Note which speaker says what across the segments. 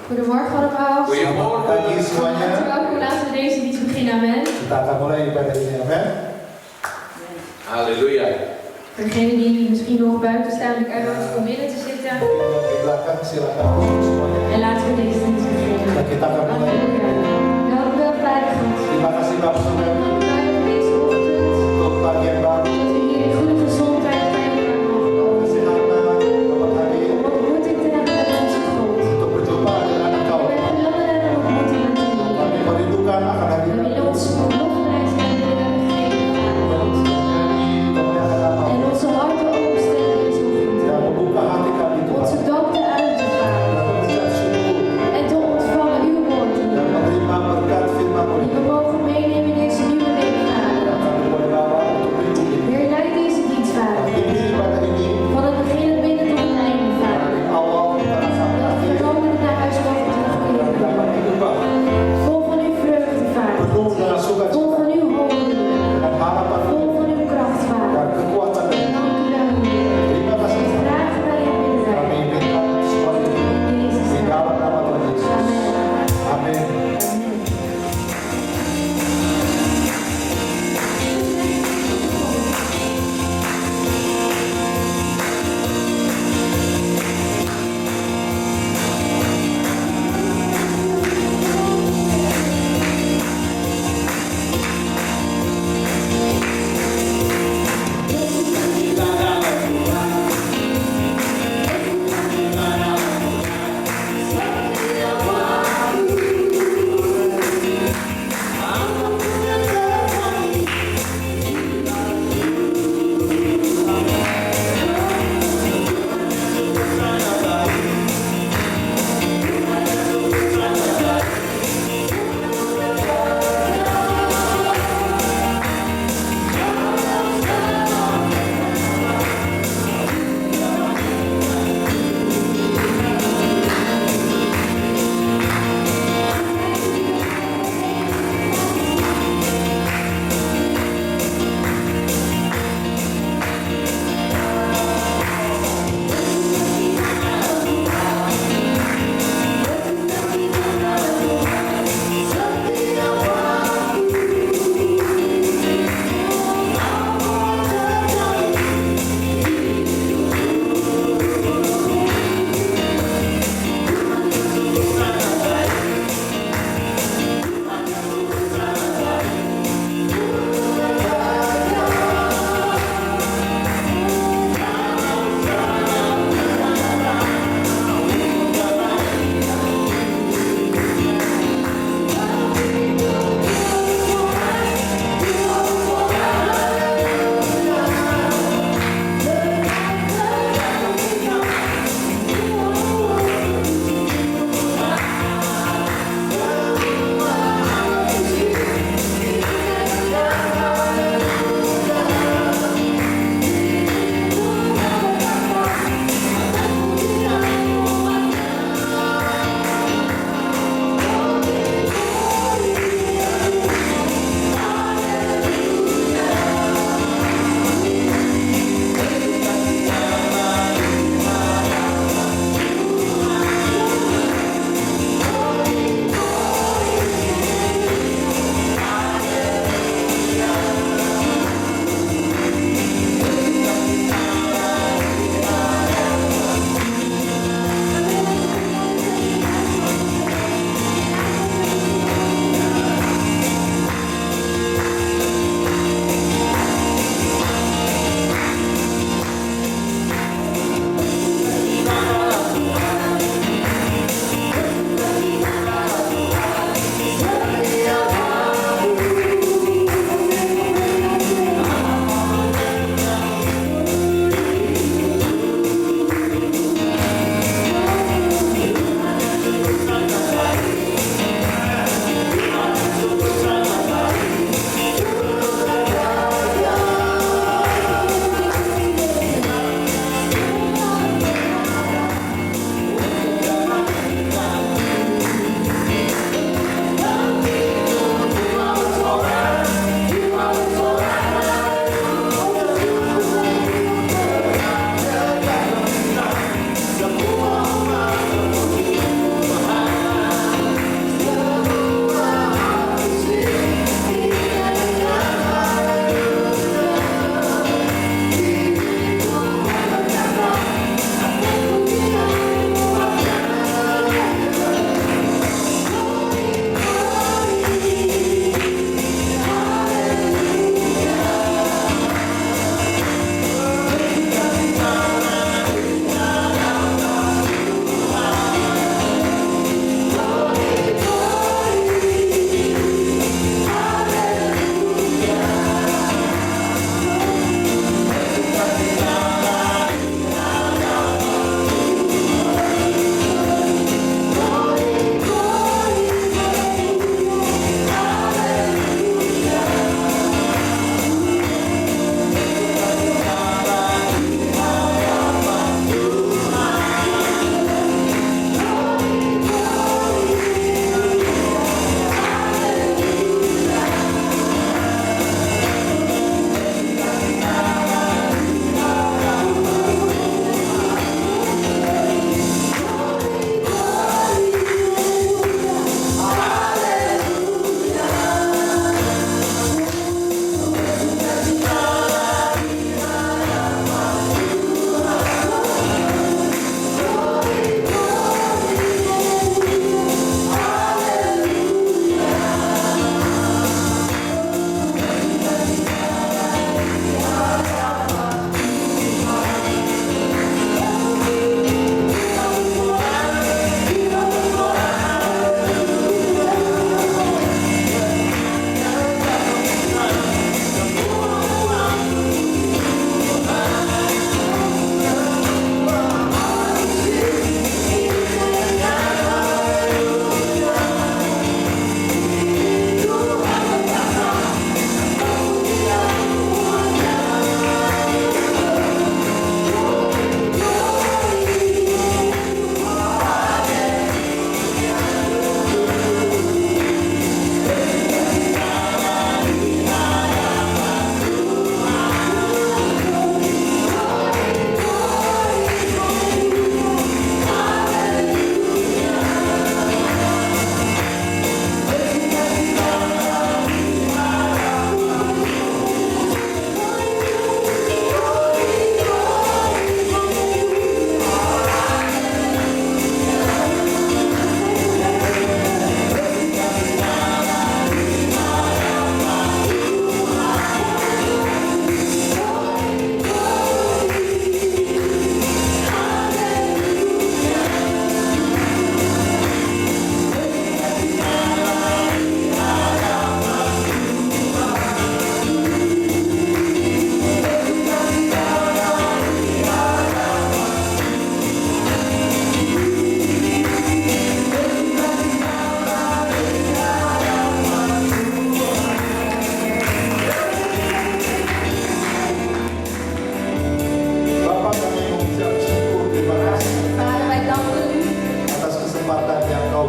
Speaker 1: Goedemorgen allemaal.
Speaker 2: Goedemorgen.
Speaker 3: Pagi semuanya.
Speaker 1: Welkom, laten we deze dienst beginnen, amen.
Speaker 3: Kita akan mulai ibadah ini, amen.
Speaker 2: Halleluja.
Speaker 1: Voor degenen die misschien nog buiten staan, ik uitnodig om binnen te zitten.
Speaker 3: Di belakang silakan duduk semuanya.
Speaker 1: En laten we deze dienst
Speaker 3: Dan
Speaker 1: beginnen.
Speaker 3: kita akan mulai.
Speaker 1: Halleluja. Dank u wel, Vader God.
Speaker 3: Terima kasih Bapak Saudara
Speaker 1: Dank u wel voor deze ochtend.
Speaker 3: untuk pagi yang baru,
Speaker 1: Dat we hier in goede gezondheid bij elkaar mogen komen.
Speaker 3: kesehatan, Bapak hari
Speaker 1: Om ontmoeting te hebben met onze God.
Speaker 3: untuk berjumpa dengan Engkau.
Speaker 1: We verlangen naar een ontmoeting met u.
Speaker 3: Kami merindukan akan hari
Speaker 1: We willen ons lofprijs en willen geven, Vader God. En onze harten openstellen deze ochtend.
Speaker 3: yang membuka hati kami Tuhan.
Speaker 1: Onze dankbaar uit te varen.
Speaker 3: Dan mengucap syukur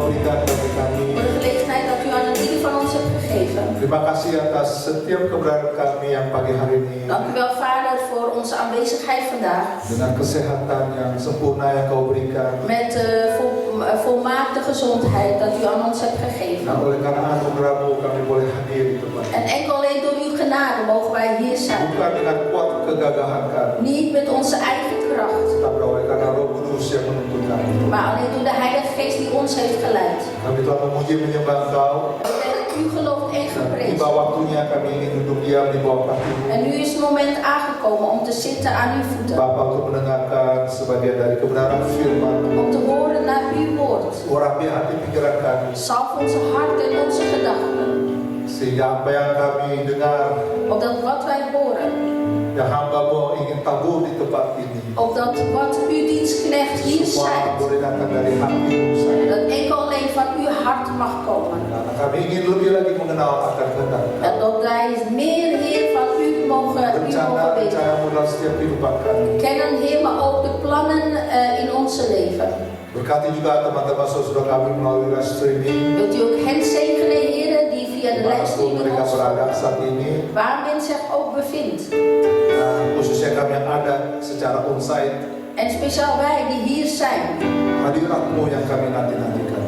Speaker 3: berikan bagi kami.
Speaker 1: Voor de gelegenheid dat u aan ieder van ons hebt gegeven.
Speaker 3: Terima kasih atas setiap keberadaan kami yang pagi hari ini.
Speaker 1: Dank u wel, Vader, voor onze aanwezigheid vandaag.
Speaker 3: Dengan kesehatan yang sempurna yang kau berikan.
Speaker 1: Met de volmaakte gezondheid dat u aan ons hebt gegeven.
Speaker 3: Nah, oleh karena anugerah-Mu kami boleh hadir di tempat ini.
Speaker 1: En enkel alleen door uw genade mogen wij hier zijn.
Speaker 3: Bukan dengan kuat kegagahan kami,
Speaker 1: Niet met onze eigen kracht,
Speaker 3: tapi oleh karena Roh Kudus yang menuntun kami.
Speaker 1: maar alleen door de Heilige Geest die ons heeft geleid.
Speaker 3: Kami telah memuji menyembah Engkau.
Speaker 1: We werden u geloofd en
Speaker 3: Tiba
Speaker 1: geprezen.
Speaker 3: waktunya kami ingin duduk diam di bawah kaki-Mu.
Speaker 1: En nu is het moment aangekomen om te zitten aan uw voeten.
Speaker 3: Bapa, untuk mendengarkan sebagian dari kebenaran firman.
Speaker 1: Om te horen naar uw woord.
Speaker 3: Urapi hati pikiran kami.
Speaker 1: Salf onze hart en onze gedachten.
Speaker 3: Sehingga apa yang kami dengar,
Speaker 1: Opdat wat wij horen,
Speaker 3: yang hamba-Mu ingin tabur di tempat ini,
Speaker 1: opdat wat uw dienstknecht hier
Speaker 3: semua
Speaker 1: zei,
Speaker 3: boleh datang dari hati-Mu saja.
Speaker 1: dat enkel alleen van uw hart mag komen.
Speaker 3: Karena kami ingin lebih lagi mengenal akan kehendak.
Speaker 1: En dat wij meer, Heer, van u mogen weten.
Speaker 3: Rencana-rencana-Mu dalam setiap kehidupan kami.
Speaker 1: Kennen, Heer, maar ook de plannen in onze leven.
Speaker 3: Berkati juga teman-teman saudara kami melalui live streaming.
Speaker 1: Wilt u ook hen zegenen, Heer, die via de
Speaker 3: Dimanapun
Speaker 1: livestreaming
Speaker 3: mereka
Speaker 1: ons
Speaker 3: berada saat ini,
Speaker 1: waar men zich ook bevindt.
Speaker 3: dan khususnya kami yang ada secara onsite,
Speaker 1: En speciaal wij die hier zijn.
Speaker 3: hadirat-Mu yang kami nanti-nantikan.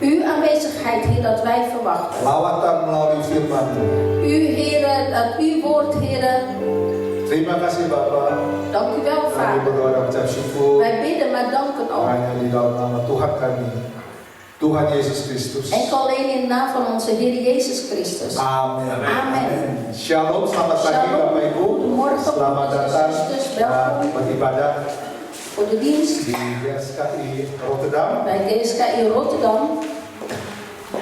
Speaker 1: Uw aanwezigheid, Heer, dat wij verwachten.
Speaker 3: Lawatan melalui firman-Mu.
Speaker 1: U, Heer, dat uw woord, Heer.
Speaker 3: Terima kasih Bapa.
Speaker 1: Dank u wel,
Speaker 3: Kami
Speaker 1: Vader.
Speaker 3: berdoa dan ucap syukur
Speaker 1: Wij bidden, maar danken ook.
Speaker 3: hanya di dalam nama Tuhan kami, Tuhan Yesus Kristus.
Speaker 1: Enkel alleen in de naam van onze Heer Jezus Christus.
Speaker 3: Amin.
Speaker 1: Amin.
Speaker 3: Shalom, selamat pagi
Speaker 1: Shalom.
Speaker 3: Bapak Ibu.
Speaker 1: Goedemorgen,
Speaker 3: Selamat
Speaker 1: broeders en
Speaker 3: datang
Speaker 1: zusters.
Speaker 3: dan
Speaker 1: Welkom
Speaker 3: beribadah
Speaker 1: voor de dienst
Speaker 3: di GSKI Rotterdam.
Speaker 1: bij GSKI Rotterdam.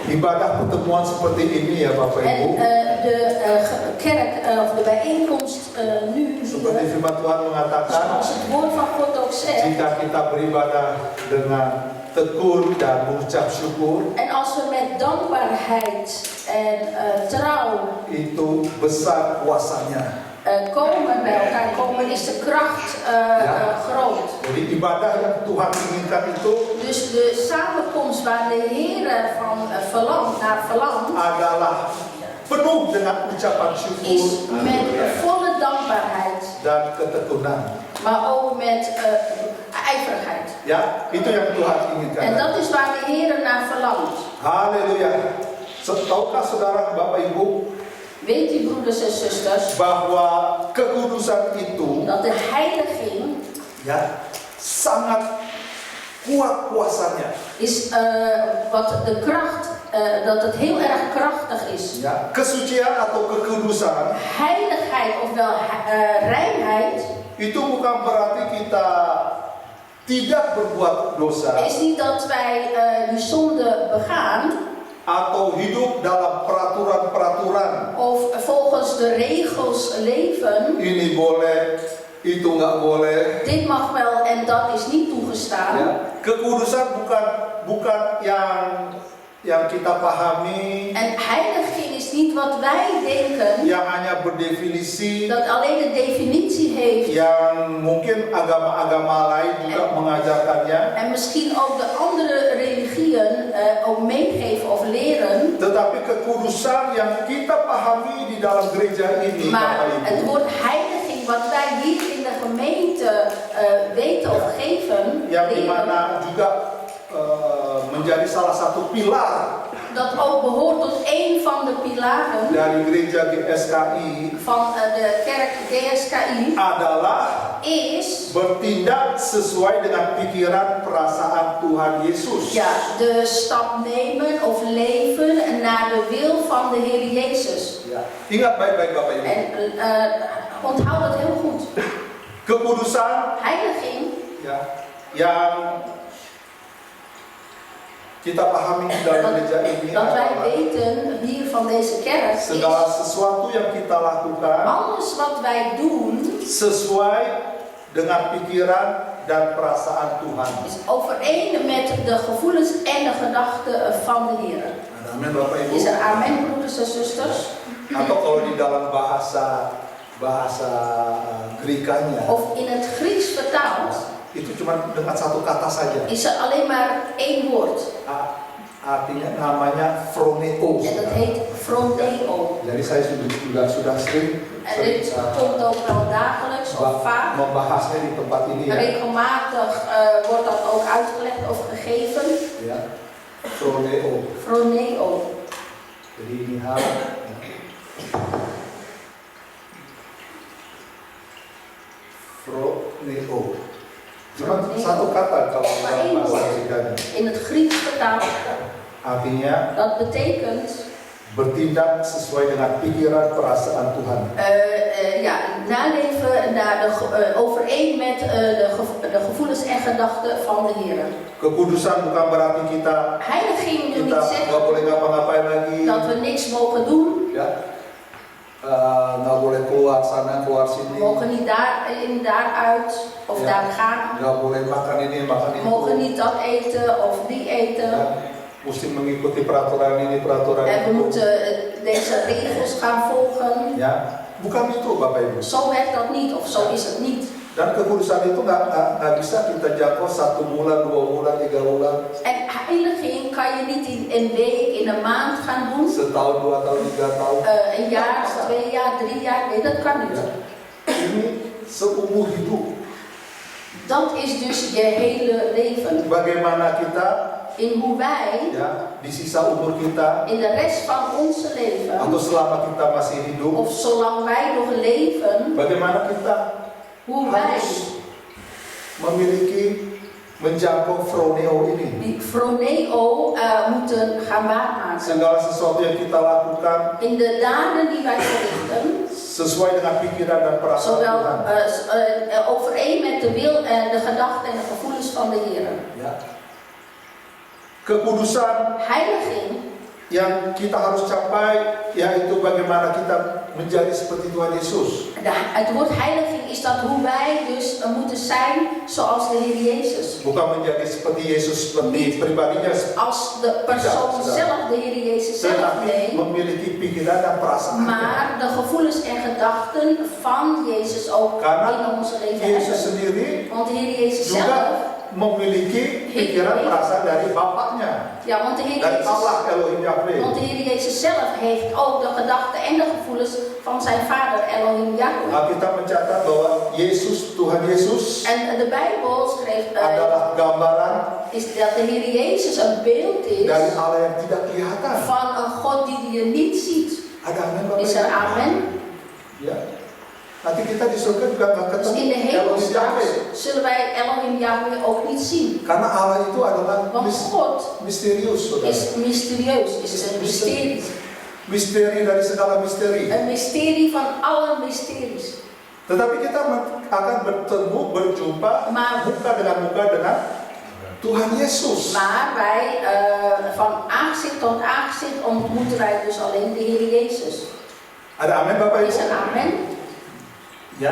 Speaker 3: Ibadah pertemuan seperti ini ya Bapak Ibu.
Speaker 1: En de kerk, of de bijeenkomst nu,
Speaker 3: Seperti
Speaker 1: hier,
Speaker 3: firman Tuhan mengatakan,
Speaker 1: zoals het woord van God ook zegt.
Speaker 3: jika kita beribadah dengan tekun dan mengucap syukur,
Speaker 1: En als we met dankbaarheid en trouw
Speaker 3: itu besar kuasanya.
Speaker 1: komen bij elkaar komen, is de kracht groot.
Speaker 3: Jadi ibadah yang Tuhan inginkan itu
Speaker 1: Dus de samenkomst waar de Heer van verlangt,
Speaker 3: adalah penuh dengan ucapan syukur
Speaker 1: is met volle dankbaarheid,
Speaker 3: dan ketekunan.
Speaker 1: maar ook met ijverigheid.
Speaker 3: Ya, itu yang Tuhan inginkan.
Speaker 1: En dat is waar de Heer naar verlangt.
Speaker 3: Haleluya. Tahukah saudara Bapak Ibu
Speaker 1: Weet u, broeders en zusters,
Speaker 3: bahwa kekudusan itu
Speaker 1: dat de heiliging
Speaker 3: ya sangat kuat kuasanya.
Speaker 1: is wat de kracht, dat het heel erg krachtig is.
Speaker 3: Ya, kesucian atau kekudusan
Speaker 1: Heiligheid, ofwel reinheid,
Speaker 3: itu bukan berarti kita tidak berbuat dosa
Speaker 1: is niet dat wij die zonde begaan
Speaker 3: atau hidup dalam peraturan-peraturan.
Speaker 1: of volgens de regels leven.
Speaker 3: Ini boleh, itu nggak boleh.
Speaker 1: Dit mag wel en dat is niet toegestaan.
Speaker 3: Ya, kekudusan bukan yang kita pahami,
Speaker 1: En heiliging is niet wat wij denken,
Speaker 3: yang hanya berdefinisi,
Speaker 1: dat alleen de definitie heeft.
Speaker 3: yang mungkin agama-agama lain juga mengajarkannya.
Speaker 1: En misschien ook de andere religieën ook meegeven of leren.
Speaker 3: Tetapi kekudusan yang kita pahami di dalam gereja ini,
Speaker 1: Maar
Speaker 3: Bapak
Speaker 1: het
Speaker 3: Ibu,
Speaker 1: woord heiliging wat wij hier in de gemeente weten of geven,
Speaker 3: yang
Speaker 1: leren,
Speaker 3: dimana juga menjadi salah satu pilar
Speaker 1: dat ook behoort tot één van de pilaren
Speaker 3: dari gereja GSKI
Speaker 1: van de kerk GSKI,
Speaker 3: adalah
Speaker 1: is
Speaker 3: bertindak sesuai dengan pikiran perasaan Tuhan Yesus.
Speaker 1: ja, de stap nemen of leven naar de wil van de Heer Jezus.
Speaker 3: Ya. Ingat baik-baik Bapak Ibu.
Speaker 1: En onthoud dat heel goed.
Speaker 3: Kekudusan
Speaker 1: Heiliging,
Speaker 3: ya, yang kita pahami dalam gereja ini
Speaker 1: dat wij
Speaker 3: adalah
Speaker 1: weten hier van deze kerk, is
Speaker 3: segala sesuatu yang kita lakukan
Speaker 1: alles wat wij doen
Speaker 3: sesuai dengan pikiran dan perasaan Tuhan.
Speaker 1: is overeen met de gevoelens en de gedachten van de Heer.
Speaker 3: Amin Bapak Ibu.
Speaker 1: Is er amen, broeders en zusters?
Speaker 3: Atau kalau di dalam bahasa Griekanya
Speaker 1: Of in het Grieks vertaald,
Speaker 3: itu cuma dengan satu kata saja.
Speaker 1: is er alleen maar één woord.
Speaker 3: artinya namanya phroneo.
Speaker 1: En dat heet phroneo.
Speaker 3: Jadi saya sudah sering
Speaker 1: En dit komt ook wel dagelijks of vaak.
Speaker 3: membahasnya di tempat ini ya.
Speaker 1: Regelmatig wordt dat ook uitgelegd of gegeven.
Speaker 3: Ya, phroneo.
Speaker 1: Phroneo.
Speaker 3: Jadi ini hal phroneo. Cuma satu kata kalau dalam bahasa Indonesia.
Speaker 1: In het Grieks vertaald.
Speaker 3: Artinya
Speaker 1: Dat betekent
Speaker 3: bertindak sesuai dengan pikiran perasaan Tuhan.
Speaker 1: naleven overeen met de gevoelens en gedachten van de Heer.
Speaker 3: Kekudusan bukan berarti kita
Speaker 1: Heiliging wil
Speaker 3: kita
Speaker 1: niet
Speaker 3: nggak
Speaker 1: zeggen
Speaker 3: boleh ngapa-ngapain lagi.
Speaker 1: dat we niks mogen doen.
Speaker 3: Ya, nggak boleh keluar sana keluar
Speaker 1: We
Speaker 3: sini.
Speaker 1: mogen niet daaruit of
Speaker 3: Ja.
Speaker 1: daar gaan.
Speaker 3: Nggak boleh makan ini makan
Speaker 1: We
Speaker 3: itu.
Speaker 1: mogen niet dat eten of die eten.
Speaker 3: Ya, mesti mengikuti peraturan ini peraturan
Speaker 1: En we
Speaker 3: itu.
Speaker 1: moeten deze regels gaan volgen.
Speaker 3: Ya, bukan itu Bapak Ibu.
Speaker 1: Zo werkt dat niet of zo is het niet.
Speaker 3: Dan kekudusan itu nggak bisa kita jangkau 1 bulan, 2 bulan, 3 bulan,
Speaker 1: En heiliging kan je niet in een week, in een maand gaan doen.
Speaker 3: setahun, 2 tahun, 3 tahun.
Speaker 1: Een jaar, 2 jaar, 3 jaar. Nee, dat kan niet.
Speaker 3: Ya. Ini seumur hidup.
Speaker 1: Dat is dus je hele leven.
Speaker 3: Bagaimana kita
Speaker 1: In hoe wij
Speaker 3: ya di sisa umur kita
Speaker 1: in de rest van onze leven,
Speaker 3: atau selama kita masih hidup,
Speaker 1: of zolang wij nog leven,
Speaker 3: bagaimana kita
Speaker 1: hoe wij
Speaker 3: harus memiliki menjangkau phroneo ini.
Speaker 1: die phroneo moeten gaan waarmaken.
Speaker 3: Segala sesuatu yang kita lakukan
Speaker 1: In de daden die wij verrichten,
Speaker 3: sesuai dengan pikiran dan perasaan
Speaker 1: zowel
Speaker 3: Tuhan.
Speaker 1: overeen met de wil en de gedachten en de gevoelens van de Heer.
Speaker 3: Ya. Kekudusan
Speaker 1: Heiliging,
Speaker 3: yang kita harus capai yaitu bagaimana kita menjadi seperti Tuhan Yesus.
Speaker 1: het woord heiliging is dat hoe wij dus moeten zijn zoals de Heer Jezus.
Speaker 3: Bukan menjadi seperti Yesus seperti pribadinya,
Speaker 1: Als de persoon
Speaker 3: Ja,
Speaker 1: zelf, de Heer Jezus zelf,
Speaker 3: tetapi
Speaker 1: nee.
Speaker 3: memiliki pikiran dan perasaannya.
Speaker 1: Maar de gevoelens en gedachten van Jezus ook
Speaker 3: Karena
Speaker 1: in onze leven
Speaker 3: Yesus
Speaker 1: hebben.
Speaker 3: sendiri
Speaker 1: Want de Heer Jezus
Speaker 3: juga
Speaker 1: zelf,
Speaker 3: memiliki pikiran perasaan dari Bapaknya,
Speaker 1: ja, want de Heer
Speaker 3: dari
Speaker 1: Jezus,
Speaker 3: Allah Elohim Yahweh.
Speaker 1: want de Heer Jezus zelf heeft ook de gedachten en de gevoelens van zijn vader Elohim Yahweh.
Speaker 3: Alkitab mencatat bahwa Yesus, Tuhan Yesus
Speaker 1: En de Bijbel schreef,
Speaker 3: adalah gambaran
Speaker 1: is dat de Heer Jezus een beeld is
Speaker 3: dari Allah yang tidak kelihatan.
Speaker 1: van een God die je niet ziet.
Speaker 3: Ada amin Bapak
Speaker 1: Is er
Speaker 3: Ibu?
Speaker 1: amen?
Speaker 3: Ya. Nanti kita di surga juga nggak
Speaker 1: Dus in de
Speaker 3: ketemu
Speaker 1: hemel
Speaker 3: Elohim Yahweh.
Speaker 1: straks zullen wij Elohim Yahweh ook niet zien.
Speaker 3: Karena Allah itu adalah
Speaker 1: Want God
Speaker 3: misterius, saudara.
Speaker 1: is mysterieus, is een mysterie.
Speaker 3: Misteri dari segala misteri.
Speaker 1: Een mysterie van alle mysteries.
Speaker 3: Tetapi kita akan bertemu, berjumpa muka dengan Tuhan Yesus.
Speaker 1: Maar wij van aangezicht tot aangezicht ontmoeten wij dus alleen de Heer Jezus.
Speaker 3: Ada amin Bapak Ibu?
Speaker 1: Is er amen?
Speaker 3: Ya.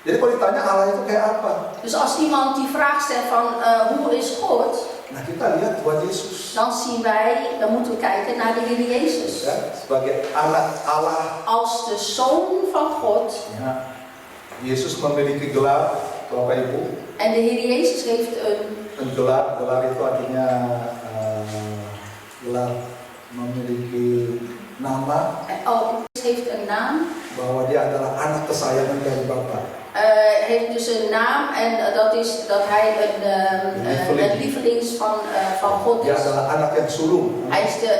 Speaker 3: Jadi kalau ditanya Allah itu kayak apa?
Speaker 1: Dus als iemand die vraag stelt van hoe is God,
Speaker 3: Nah kita lihat Tuhan Yesus.
Speaker 1: dan zien wij, dan moeten we kijken naar de Heer Jezus.
Speaker 3: Ya, sebagai anak Allah.
Speaker 1: Als de Zoon van God.
Speaker 3: Ya. Yesus memiliki gelar, Bapak Ibu.
Speaker 1: En de Heer Jezus heeft
Speaker 3: Een gelar, gelar itu artinya gelar memiliki nama.
Speaker 1: heeft een naam.
Speaker 3: Bahwa dia adalah anak kesayangan dari Bapa.
Speaker 1: Heeft dus een naam en dat is dat hij een lievelings van God
Speaker 3: Dia
Speaker 1: is.
Speaker 3: adalah anak yang sulung.
Speaker 1: Hij is de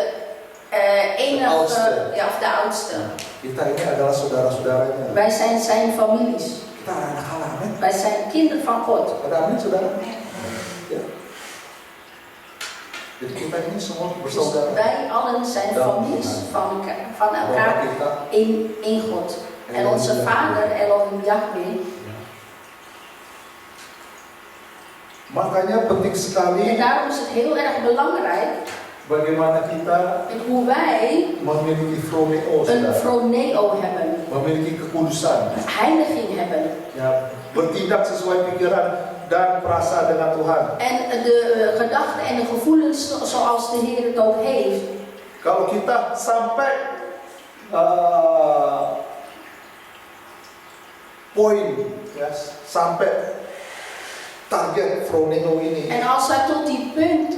Speaker 1: enige,
Speaker 3: oudste.
Speaker 1: ja, of de oudste.
Speaker 3: Kita ini adalah saudara-saudaranya.
Speaker 1: Wij zijn zijn families.
Speaker 3: Kita anak Allah, amin.
Speaker 1: Wij zijn kinderen van God.
Speaker 3: Ada amin saudara? Ya. Jadi kita ini semua
Speaker 1: Dus
Speaker 3: bersaudara.
Speaker 1: wij allen zijn families van
Speaker 3: Bahwa
Speaker 1: elkaar
Speaker 3: kita
Speaker 1: in God. En onze vader Elohim Yahweh.
Speaker 3: Makanya penting
Speaker 1: En
Speaker 3: sekali
Speaker 1: daarom is het heel erg belangrijk
Speaker 3: bagaimana kita
Speaker 1: hoe wij
Speaker 3: memiliki phroneo,
Speaker 1: een
Speaker 3: saudara.
Speaker 1: phroneo hebben.
Speaker 3: Memiliki kekudusan.
Speaker 1: Heiliging hebben.
Speaker 3: Ya, bertindak sesuai pikiran dan perasaan dengan Tuhan.
Speaker 1: En de gedachten en de gevoelens zoals de Heer het ook heeft.
Speaker 3: Kalau kita sampai poin, ya, sampai target froneo ini.
Speaker 1: En als wij tot die punt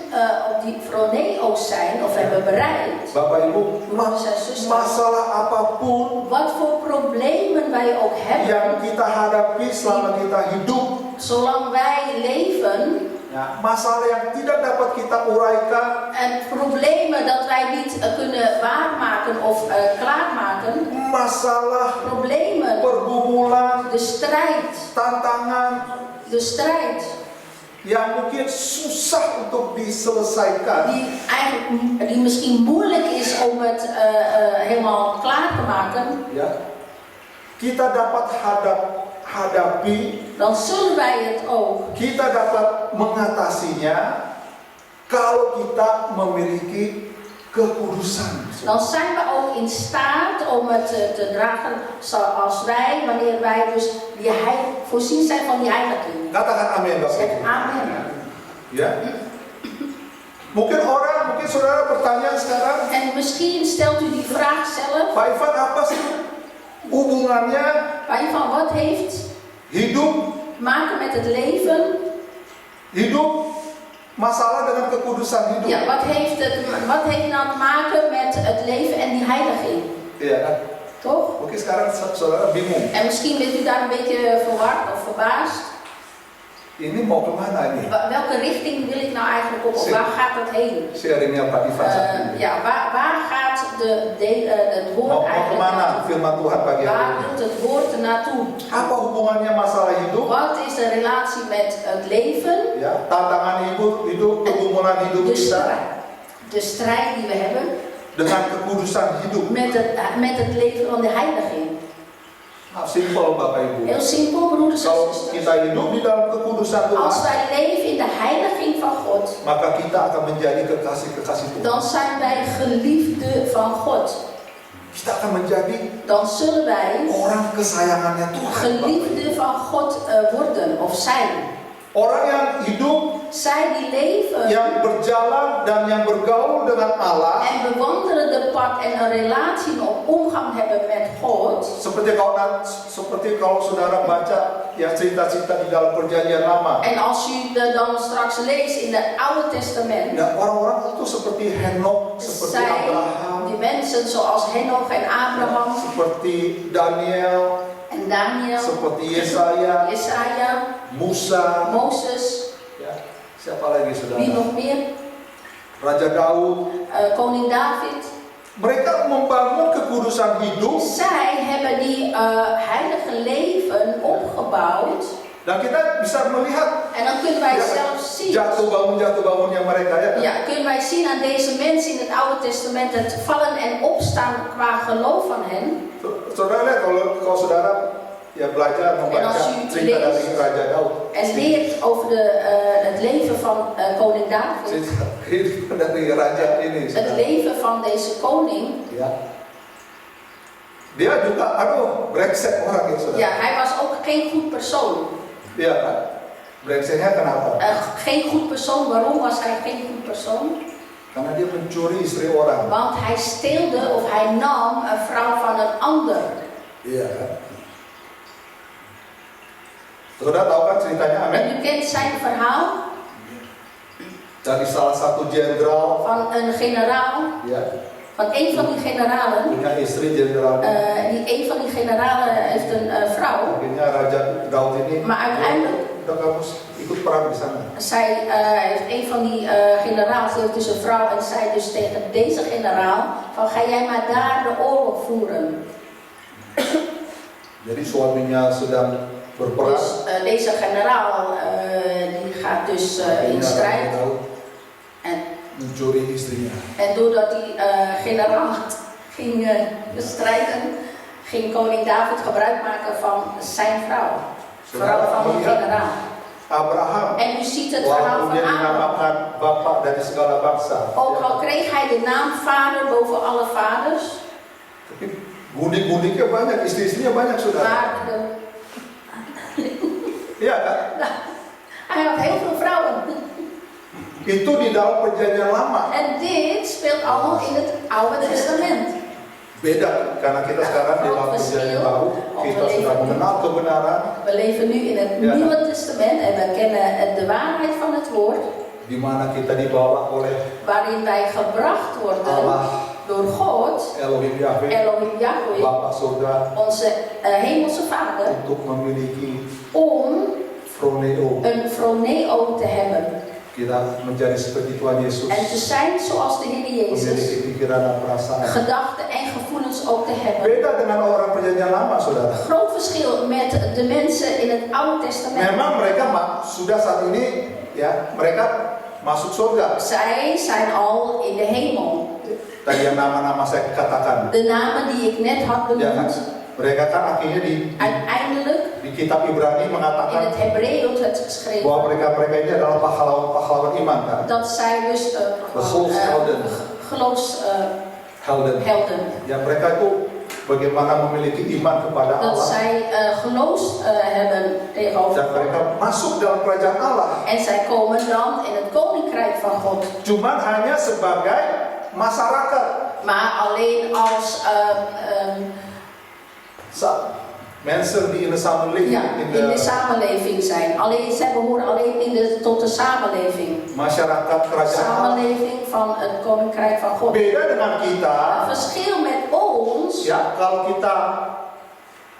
Speaker 1: op die froneo's zijn of hebben bereikt,
Speaker 3: Bapak Ibu,
Speaker 1: broeders en zusters,
Speaker 3: masalah apapun
Speaker 1: wat voor problemen wij ook
Speaker 3: yang
Speaker 1: hebben,
Speaker 3: kita hadapi selama kita hidup,
Speaker 1: zolang wij leven,
Speaker 3: masalah yang tidak dapat kita uraikan,
Speaker 1: en problemen dat wij niet kunnen waarmaken of klaarmaken,
Speaker 3: masalah
Speaker 1: problemen,
Speaker 3: pergumulan,
Speaker 1: de strijd,
Speaker 3: tantangan
Speaker 1: de strijd
Speaker 3: yang mungkin susah untuk diselesaikan,
Speaker 1: die misschien moeilijk is om het helemaal klaar te maken,
Speaker 3: ya, kita dapat hadapi,
Speaker 1: dan zullen wij het ook.
Speaker 3: kita dapat mengatasinya kalau kita memiliki kekudusan.
Speaker 1: Dan zijn we ook in staat om het te dragen zoals wij, wanneer wij dus voorzien zijn van die heiliging.
Speaker 3: Katakan amin, Bapak.
Speaker 1: Zeg amen.
Speaker 3: Ya. Mungkin saudara bertanya sekarang,
Speaker 1: En misschien stelt u die vraag zelf.
Speaker 3: Pak Ivan, apa sih hubungannya
Speaker 1: Pak Ivan, wat heeft
Speaker 3: hidup
Speaker 1: maken met het leven?
Speaker 3: Masalah dengan kekudusan hidup?
Speaker 1: Ja, wat heeft nou te maken met het leven en die heiliging?
Speaker 3: Iya kan?
Speaker 1: Toch?
Speaker 3: Mungkin sekarang saudara bingung.
Speaker 1: En misschien bent u daar een beetje verward of verbaasd.
Speaker 3: Ini mau kemana ini?
Speaker 1: Welke richting wil ik nou eigenlijk op? Of waar gaat het heen?
Speaker 3: Sharingnya Pak Ivan saat ini.
Speaker 1: Ja, waar gaat het woord
Speaker 3: Mau
Speaker 1: eigenlijk
Speaker 3: kemana
Speaker 1: naartoe?
Speaker 3: firman Tuhan pagi
Speaker 1: Waar
Speaker 3: hari ini?
Speaker 1: wil het woord naartoe?
Speaker 3: Apa hubungannya masalah hidup?
Speaker 1: Wat is de relatie met het leven?
Speaker 3: Ya, tantangan hidup, pergumulan hidup kita
Speaker 1: De strijd die we hebben
Speaker 3: dengan kekudusan hidup.
Speaker 1: met het leven van de heiliging.
Speaker 3: Simpel Bapak Ibu.
Speaker 1: Heel simpel, broeders en
Speaker 3: Kalau
Speaker 1: zusters.
Speaker 3: kita hidup di dalam kekudusan
Speaker 1: Als
Speaker 3: Tuhan,
Speaker 1: wij leven in de heiliging van God,
Speaker 3: maka kita akan menjadi kekasih-kekasih Tuhan.
Speaker 1: dan zijn wij geliefden van God.
Speaker 3: Kita akan menjadi
Speaker 1: Dan zullen wij
Speaker 3: orang kesayangannya Tuhan.
Speaker 1: geliefden van God worden of zijn.
Speaker 3: Orang yang hidup,
Speaker 1: Zij die leven
Speaker 3: yang berjalan dan yang bergaul dengan Allah,
Speaker 1: en bewandelen de pad en een relatie of omgang hebben met God.
Speaker 3: seperti kalau saudara baca ya cerita-cerita di dalam Perjanjian Lama.
Speaker 1: En als u dan straks leest in het Oude Testament,
Speaker 3: Ya, orang-orang itu seperti Henok, seperti
Speaker 1: zij,
Speaker 3: Abraham,
Speaker 1: die mensen zoals Henoch en Abraham
Speaker 3: seperti Daniel,
Speaker 1: en Daniel,
Speaker 3: seperti Yesaya,
Speaker 1: Jesaja,
Speaker 3: Musa,
Speaker 1: Mozes,
Speaker 3: ya, siapa lagi saudara?
Speaker 1: wie nog meer?
Speaker 3: Raja Daud.
Speaker 1: Koning David.
Speaker 3: Mereka membangun kekudusan hidup.
Speaker 1: Zij hebben die heilige leven opgebouwd.
Speaker 3: Dan kita bisa melihat
Speaker 1: En dan kunnen wij zelf zien.
Speaker 3: jatuh bangunnya mereka ya.
Speaker 1: Ja, kunnen wij zien aan deze mensen in het Oude Testament het vallen en opstaan qua geloof van hen.
Speaker 3: Saudara lihat kalau saudara ya belajar membaca cerita dari Raja Daud.
Speaker 1: En leert over het leven van koning David.
Speaker 3: Cerita dari raja ini.
Speaker 1: Het leven van deze koning.
Speaker 3: Ya. Dia juga brengsek orang ya saudara.
Speaker 1: Ja, hij was ook geen goed persoon.
Speaker 3: Iya kan? Brengseknya kenapa?
Speaker 1: Geen goed persoon. Waarom was hij geen goed persoon?
Speaker 3: Karena dia mencuri istri orang.
Speaker 1: Want hij steelde of hij nam een vrouw van een ander.
Speaker 3: Iya kan? Saudara tahu kan ceritanya, amin?
Speaker 1: En u kent zijn verhaal
Speaker 3: Dari salah satu jenderal,
Speaker 1: van een generaal.
Speaker 3: ya,
Speaker 1: Van een van die generalen.
Speaker 3: punya istri jenderal.
Speaker 1: Een van die generalen heeft een vrouw.
Speaker 3: Akhirnya Raja Daud ini,
Speaker 1: Maar uiteindelijk,
Speaker 3: udah kamu ikut perang di sana.
Speaker 1: zij heeft een van die generaals, die heeft dus een vrouw en zei dus tegen deze generaal van ga jij maar daar de oorlog voeren.
Speaker 3: Jadi suaminya sedang berperang.
Speaker 1: Dus deze generaal die gaat dus in strijd. En
Speaker 3: Mencuri istrinya.
Speaker 1: En doordat die generaal ging bestrijden, ging koning David gebruik maken van zijn vrouw. Vrouw van die generaal.
Speaker 3: Abraham.
Speaker 1: En u ziet het verhaal
Speaker 3: Walaupun
Speaker 1: van
Speaker 3: dia
Speaker 1: Abraham.
Speaker 3: dinamakan bapak dari segala bangsa.
Speaker 1: Ook al kreeg hij de naam vader boven alle vaders.
Speaker 3: Tapi budik-budiknya banyak, istri-istrinya banyak saudara.
Speaker 1: Maar
Speaker 3: Iya kan?
Speaker 1: hij had heel veel vrouwen.
Speaker 3: Itu di dalam Perjanjian Lama.
Speaker 1: En dit speelt allemaal in het Oude Testament.
Speaker 3: Beda karena kita sekarang di dalam perjanjian baru, kita sudah mengenal kebenaran.
Speaker 1: We leven nu in het
Speaker 3: Ja.
Speaker 1: Nieuwe Testament en we kennen de waarheid van het woord,
Speaker 3: Di mana kita dibawa oleh
Speaker 1: waarin wij gebracht worden
Speaker 3: Allah,
Speaker 1: door God,
Speaker 3: Elohim Yahweh,
Speaker 1: Elohim Yahweh,
Speaker 3: Bapa Surga,
Speaker 1: onze hemelse Vader,
Speaker 3: untuk memiliki
Speaker 1: om
Speaker 3: froneo.
Speaker 1: een froneo te hebben.
Speaker 3: Kita menjadi seperti Tuhan Yesus,
Speaker 1: En te zijn zoals de Heer Jezus,
Speaker 3: memiliki pikiran dan perasaan.
Speaker 1: gedachten en gevoelens ook te hebben.
Speaker 3: Beda dengan orang perjanjian lama, saudara.
Speaker 1: Groot verschil met de mensen in het Oude Testament.
Speaker 3: Memang mereka sudah saat ini, ya, mereka masuk surga.
Speaker 1: Zij zijn al in de hemel.
Speaker 3: Tadi yang nama-nama saya katakan,
Speaker 1: De namen die ik net had
Speaker 3: ya kan?
Speaker 1: benoemd,
Speaker 3: Mereka kan akhirnya di
Speaker 1: uiteindelijk
Speaker 3: kitab Ibrani
Speaker 1: in
Speaker 3: mengatakan
Speaker 1: het Hebreeuws het geschreven
Speaker 3: bahwa mereka ini adalah pahlawan iman, kan?
Speaker 1: dat zij dus geloofshelden,
Speaker 3: Helden. Ya, mereka itu bagaimana memiliki iman kepada
Speaker 1: dat
Speaker 3: Allah.
Speaker 1: zij geloof hebben tegenover
Speaker 3: Dan
Speaker 1: God.
Speaker 3: mereka masuk dalam kerajaan Allah.
Speaker 1: En zij komen dan in het koninkrijk van God.
Speaker 3: Cuman hanya sebagai masyarakat.
Speaker 1: Maar alleen als
Speaker 3: Mensen die in de samenleving,
Speaker 1: ja, in de samenleving zijn. Alleen, zij behoren alleen tot de samenleving.
Speaker 3: masyarakat kerajaan Allah.
Speaker 1: Samenleving van het koninkrijk van God.
Speaker 3: Beda dengan kita.
Speaker 1: Het verschil met ons,
Speaker 3: Ya, kalau kita,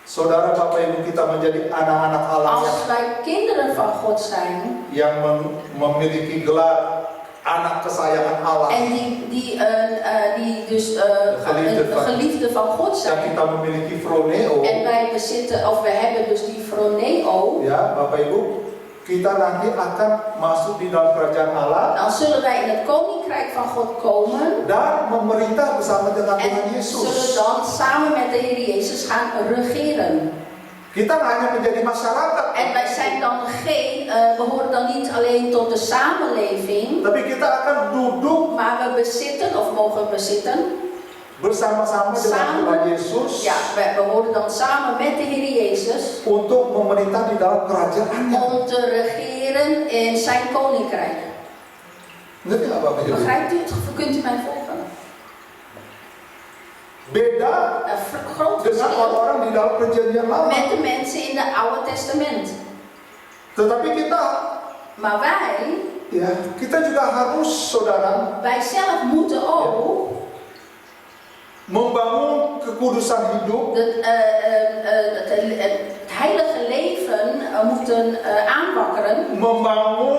Speaker 3: saudara Bapak Ibu kita menjadi anak-anak Allah
Speaker 1: als wij kinderen van God zijn
Speaker 3: yang memiliki gelar anak kesayangan Allah,
Speaker 1: en die dus een geliefde van God
Speaker 3: dan
Speaker 1: zijn.
Speaker 3: kita memiliki froneo,
Speaker 1: En wij bezitten, of we hebben dus die froneo,
Speaker 3: ya Bapak Ibu, kita nanti akan masuk di dalam kerajaan Allah
Speaker 1: dan zullen wij in het koninkrijk van God komen
Speaker 3: dan memerintah bersama dengan
Speaker 1: en
Speaker 3: Tuhan
Speaker 1: zullen
Speaker 3: Yesus.
Speaker 1: dan samen met de Heer Jezus gaan regeren.
Speaker 3: Kita hanya menjadi masyarakat,
Speaker 1: En wij zijn dan behoren dan niet alleen tot de samenleving,
Speaker 3: tapi kita akan duduk
Speaker 1: maar we bezitten of mogen bezitten.
Speaker 3: bersama-sama dengan Tuhan Yesus
Speaker 1: Ja, we behoren dan samen met de Heer Jezus
Speaker 3: untuk memerintah di dalam kerajaannya.
Speaker 1: om te regeren in zijn koninkrijk.
Speaker 3: Ngerti nggak Bapak Ibu?
Speaker 1: Begrijpt u het? Kunt u mij volgen?
Speaker 3: Beda
Speaker 1: Een groot
Speaker 3: dengan
Speaker 1: verschil
Speaker 3: orang-orang di dalam perjanjian lama.
Speaker 1: met de mensen in het Oude Testament.
Speaker 3: Tetapi kita,
Speaker 1: Maar
Speaker 3: ya, kita juga harus, saudara,
Speaker 1: wij zelf moeten ook
Speaker 3: membangun kekudusan hidup
Speaker 1: het heilige leven moeten aanwakkeren.
Speaker 3: membangun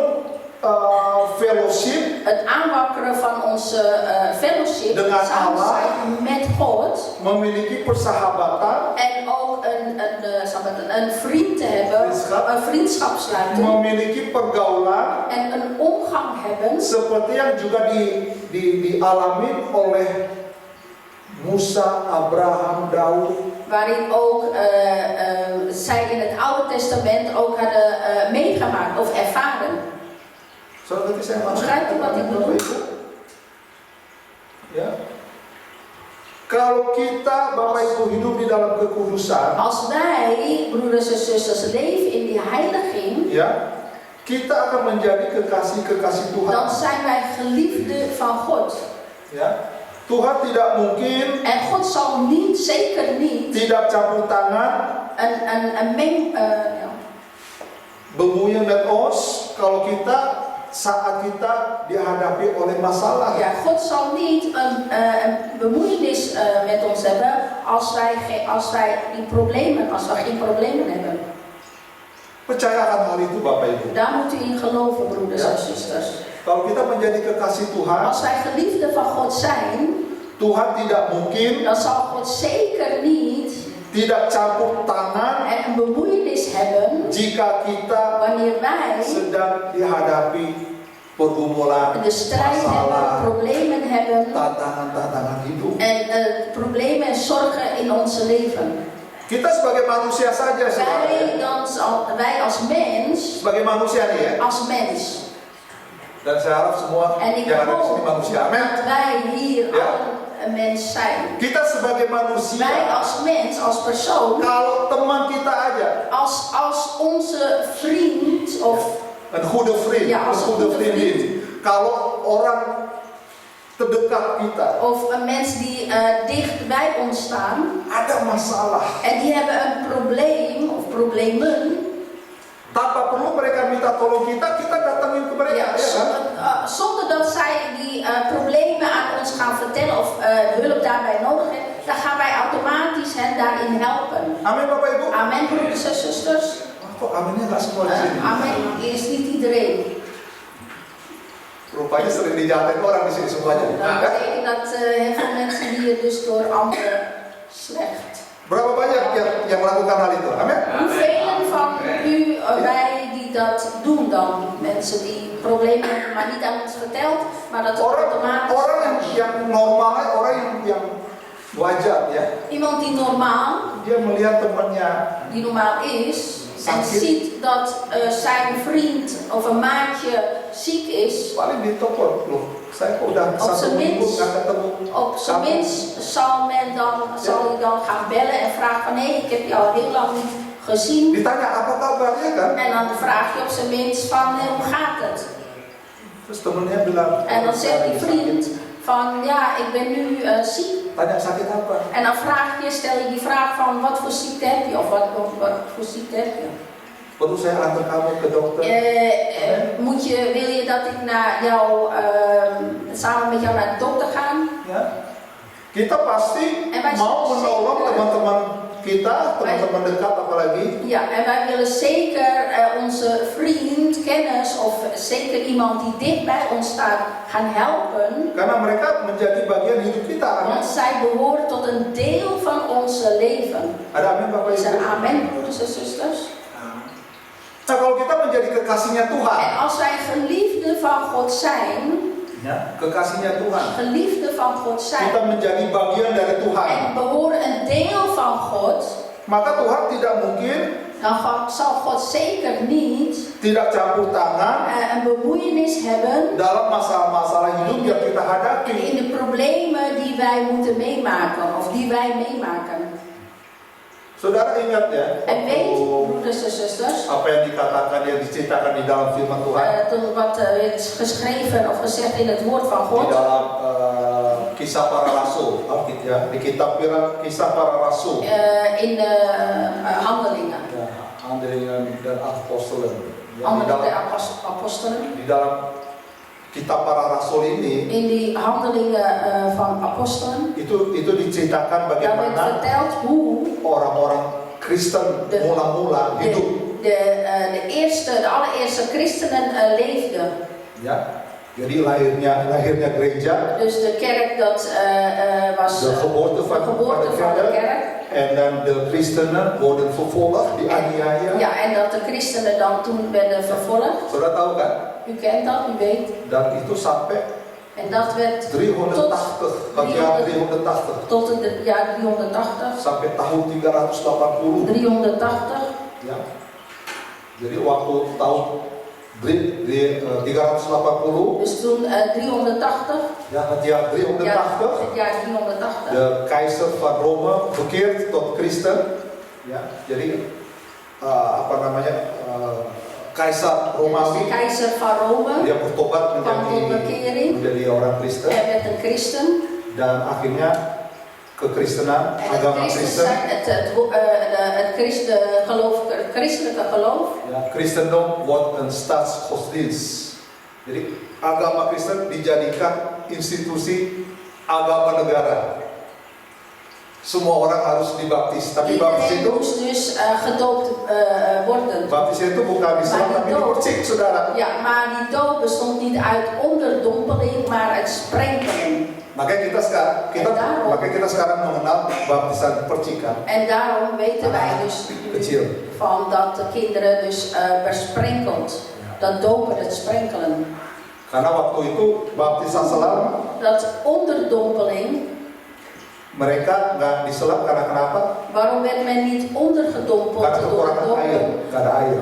Speaker 3: fellowship
Speaker 1: Het aanwakkeren van onze fellowship,
Speaker 3: Dengan
Speaker 1: samen
Speaker 3: Allah.
Speaker 1: zijn met God.
Speaker 3: memiliki persahabatan,
Speaker 1: En ook een vriend te hebben,
Speaker 3: Vriendschap.
Speaker 1: een vriendschap sluiten.
Speaker 3: memiliki pergaulan
Speaker 1: En een omgang hebben,
Speaker 3: seperti yang juga dialami oleh Musa, Abraham, Daud.
Speaker 1: waarin ook zij in het Oude Testament ook hadden meegemaakt of ervaren.
Speaker 3: Saudara ngerti saya maksud?
Speaker 1: Begrijpt u wat ik bedoel?
Speaker 3: Ya. Kalau kita Bapak Ibu hidup di dalam kekudusan,
Speaker 1: Als wij, broeders en zusters, leven in die heiliging,
Speaker 3: ya, kita akan menjadi kekasih-kekasih Tuhan.
Speaker 1: dan zijn wij geliefden van God.
Speaker 3: Ya. Tuhan tidak mungkin
Speaker 1: En God zal niet, zeker niet,
Speaker 3: tidak campur tangan bemunya met ons kalau kita saat kita dihadapi oleh masalah.
Speaker 1: ja, God zal niet een bemoeienis met ons hebben als wij geen problemen hebben.
Speaker 3: Percayakan hal itu Bapak Ibu.
Speaker 1: Daar moet u in geloven, broeders en zusters.
Speaker 3: Kalau kita menjadi kekasih Tuhan,
Speaker 1: Als wij geliefden van God zijn,
Speaker 3: Tuhan tidak mungkin
Speaker 1: dan zal God zeker niet
Speaker 3: tidak campur tangan
Speaker 1: een bemoeienis hebben
Speaker 3: jika kita
Speaker 1: wanneer wij
Speaker 3: sedang dihadapi pergumulan,
Speaker 1: de strijd hebben,
Speaker 3: masalah,
Speaker 1: problemen hebben
Speaker 3: tantangan-tantangan hidup.
Speaker 1: en problemen en zorgen in ons leven.
Speaker 3: Kita sebagai manusia saja, saudara.
Speaker 1: Wij als mens,
Speaker 3: Sebagai manusia nih ya.
Speaker 1: als mens.
Speaker 3: Dan saya harap semua
Speaker 1: En ik
Speaker 3: yang ada di sini
Speaker 1: hoop
Speaker 3: manusia. Amin.
Speaker 1: dat wij hier
Speaker 3: Ja.
Speaker 1: allen een mens zijn.
Speaker 3: Kita sebagai
Speaker 1: Wij
Speaker 3: manusia,
Speaker 1: als mens, als persoon,
Speaker 3: kalau teman kita aja,
Speaker 1: als onze vriend of
Speaker 3: een goede vriend,
Speaker 1: Ja,
Speaker 3: een
Speaker 1: als een
Speaker 3: goede
Speaker 1: goede
Speaker 3: vriendin, kalau orang terdekat kita
Speaker 1: of een mens die dicht bij ons staan
Speaker 3: ada masalah,
Speaker 1: en die hebben een probleem of problemen,
Speaker 3: tanpa perlu mereka minta tolong kita datangin ke mereka,
Speaker 1: ja,
Speaker 3: ya kan?
Speaker 1: zonder dat zij die problemen aan ons gaan vertellen of hulp daarbij nodig hebben, dan gaan wij automatisch hen daarin helpen.
Speaker 3: Amin Bapak Ibu.
Speaker 1: Amen, broeders en zusters.
Speaker 3: Kok aminnya nggak semua di sini?
Speaker 1: Amen is niet iedereen.
Speaker 3: Rupanya sering dijahatin orang di sini semuanya.
Speaker 1: Dat betekent dat heel veel mensen hier dus door anderen slecht.
Speaker 3: Berapa banyak yang melakukan hal itu? Amin.
Speaker 1: Hoeveel van u, wij die dat doen dan? Mensen die problemen hebben, maar niet aan ons verteld, maar dat het automatisch...
Speaker 3: Orang yang normal, orang yang wajar ya.
Speaker 1: Iemand die normaal is, en ziet dat zijn vriend of een maatje ziek is,
Speaker 3: paling ditopor loh. Saya udah satu minggu nggak ketemu.
Speaker 1: Op zijn minst zal je dan gaan bellen en vragen van nee, ik heb jou heel lang niet gezien.
Speaker 3: Ditanya apa kabarnya kan?
Speaker 1: En dan vraag je op zijn minst van hoe gaat het?
Speaker 3: Terus temennya bilang.
Speaker 1: En dan zegt die vriend van ja, ik ben nu ziek.
Speaker 3: Tanya sakit apa?
Speaker 1: En dan stel je die vraag van wat voor ziekte heb je of wat voor ziekte heb je?
Speaker 3: Perlu saya antar kamu ke dokter?
Speaker 1: Wil je dat ik naar jou samen met jou naar de dokter gaan?
Speaker 3: Ya. Kita pasti mau menolong teman-teman kita, teman-teman dekat apalagi.
Speaker 1: Ja, en wij willen zeker onze vriend, kennis of zeker iemand die dicht bij ons staat gaan helpen.
Speaker 3: Karena mereka menjadi bagian hidup kita.
Speaker 1: Want zij behoren tot een deel van ons leven.
Speaker 3: Ada amin Bapak Ibu.
Speaker 1: Amen, broeders en zusters.
Speaker 3: Nah, kalau kita menjadi kekasihnya Tuhan.
Speaker 1: En als wij geliefde van God zijn,
Speaker 3: ya, kekasihnya Tuhan.
Speaker 1: Geliefde van God zijn.
Speaker 3: Kita menjadi bagian dari Tuhan.
Speaker 1: En behoren een deel van God.
Speaker 3: Maka Tuhan tidak mungkin.
Speaker 1: Dan zal God zeker niet.
Speaker 3: Tidak campur tangan.
Speaker 1: Een bemoeienis hebben.
Speaker 3: Dalam masalah-masalah hidup yang kita hadapi.
Speaker 1: In de problemen die wij moeten meemaken of die wij meemaken.
Speaker 3: Saudara ingat ya.
Speaker 1: En weet, broeders en zusters.
Speaker 3: Apa yang dikatakan, yang diceritakan di dalam firman Tuhan.
Speaker 1: Wat is geschreven of gezegd in het woord van God.
Speaker 3: Di dalam kisah para rasul, ya, di kitab kisah para rasul.
Speaker 1: In de handelingen.
Speaker 3: Ya, handelingen dan apostelen. Ya,
Speaker 1: Handelingen apostelen.
Speaker 3: Di dalam kitab para rasul ini.
Speaker 1: In die handelingen van apostelen.
Speaker 3: Itu diceritakan bagaimana.
Speaker 1: Daar werd verteld hoe
Speaker 3: orang-orang Kristen mula-mula hidup.
Speaker 1: De allereerste christenen leefden.
Speaker 3: Ya, jadi lahirnya gereja.
Speaker 1: Dus de kerk dat was
Speaker 3: de geboorte van
Speaker 1: de kerk.
Speaker 3: En dan de christenen worden vervolgd, dianiaya.
Speaker 1: Ja, en dat de christenen dan toen werden vervolgd.
Speaker 3: Saudara tahu kan?
Speaker 1: U kent dat, u weet.
Speaker 3: Dan itu sampai.
Speaker 1: En dat werd
Speaker 3: 380, jaar 380.
Speaker 1: Tot het jaar 380.
Speaker 3: Sampai tahun 380.
Speaker 1: 380.
Speaker 3: Ya. Jadi waktu tahun 380.
Speaker 1: Dus toen 380.
Speaker 3: Ja, het jaar 380.
Speaker 1: Het jaar 380.
Speaker 3: De keizer van Rome bekeert tot Kristen. Ja, jadi apa namanya? Kaisar Romawi.
Speaker 1: Keizer van Rome.
Speaker 3: Dia bertobat menjadi orang Kristen.
Speaker 1: Hij werd een christen.
Speaker 3: Dan akhirnya kekristenan, agama Kristen.
Speaker 1: Het christelijke geloof.
Speaker 3: Ja, Kristendom wordt een staatsgodsdienst. Jadi agama Kristen dijadikan institusi agama negara. Semua orang harus dibaptis, tapi baptis itu
Speaker 1: moest dus gedoopt worden.
Speaker 3: Baptis itu bukan Islam, tapi dipercik, saudara.
Speaker 1: Ja, maar die doop bestond niet uit onderdompeling, maar uit sprenkelen.
Speaker 3: Makanya kita sekarang mengenal baptisan percikan.
Speaker 1: En daarom weten wij dus
Speaker 3: kecil.
Speaker 1: Van dat de kinderen dus besprenkeld, dat dopen, het sprenkelen.
Speaker 3: Karena waktu itu baptisan selam.
Speaker 1: Dat onderdompeling.
Speaker 3: Mereka nggak diselam karena kenapa?
Speaker 1: Waarom werd men niet ondergedompeld?
Speaker 3: Karena kekurangan air, nggak ada air.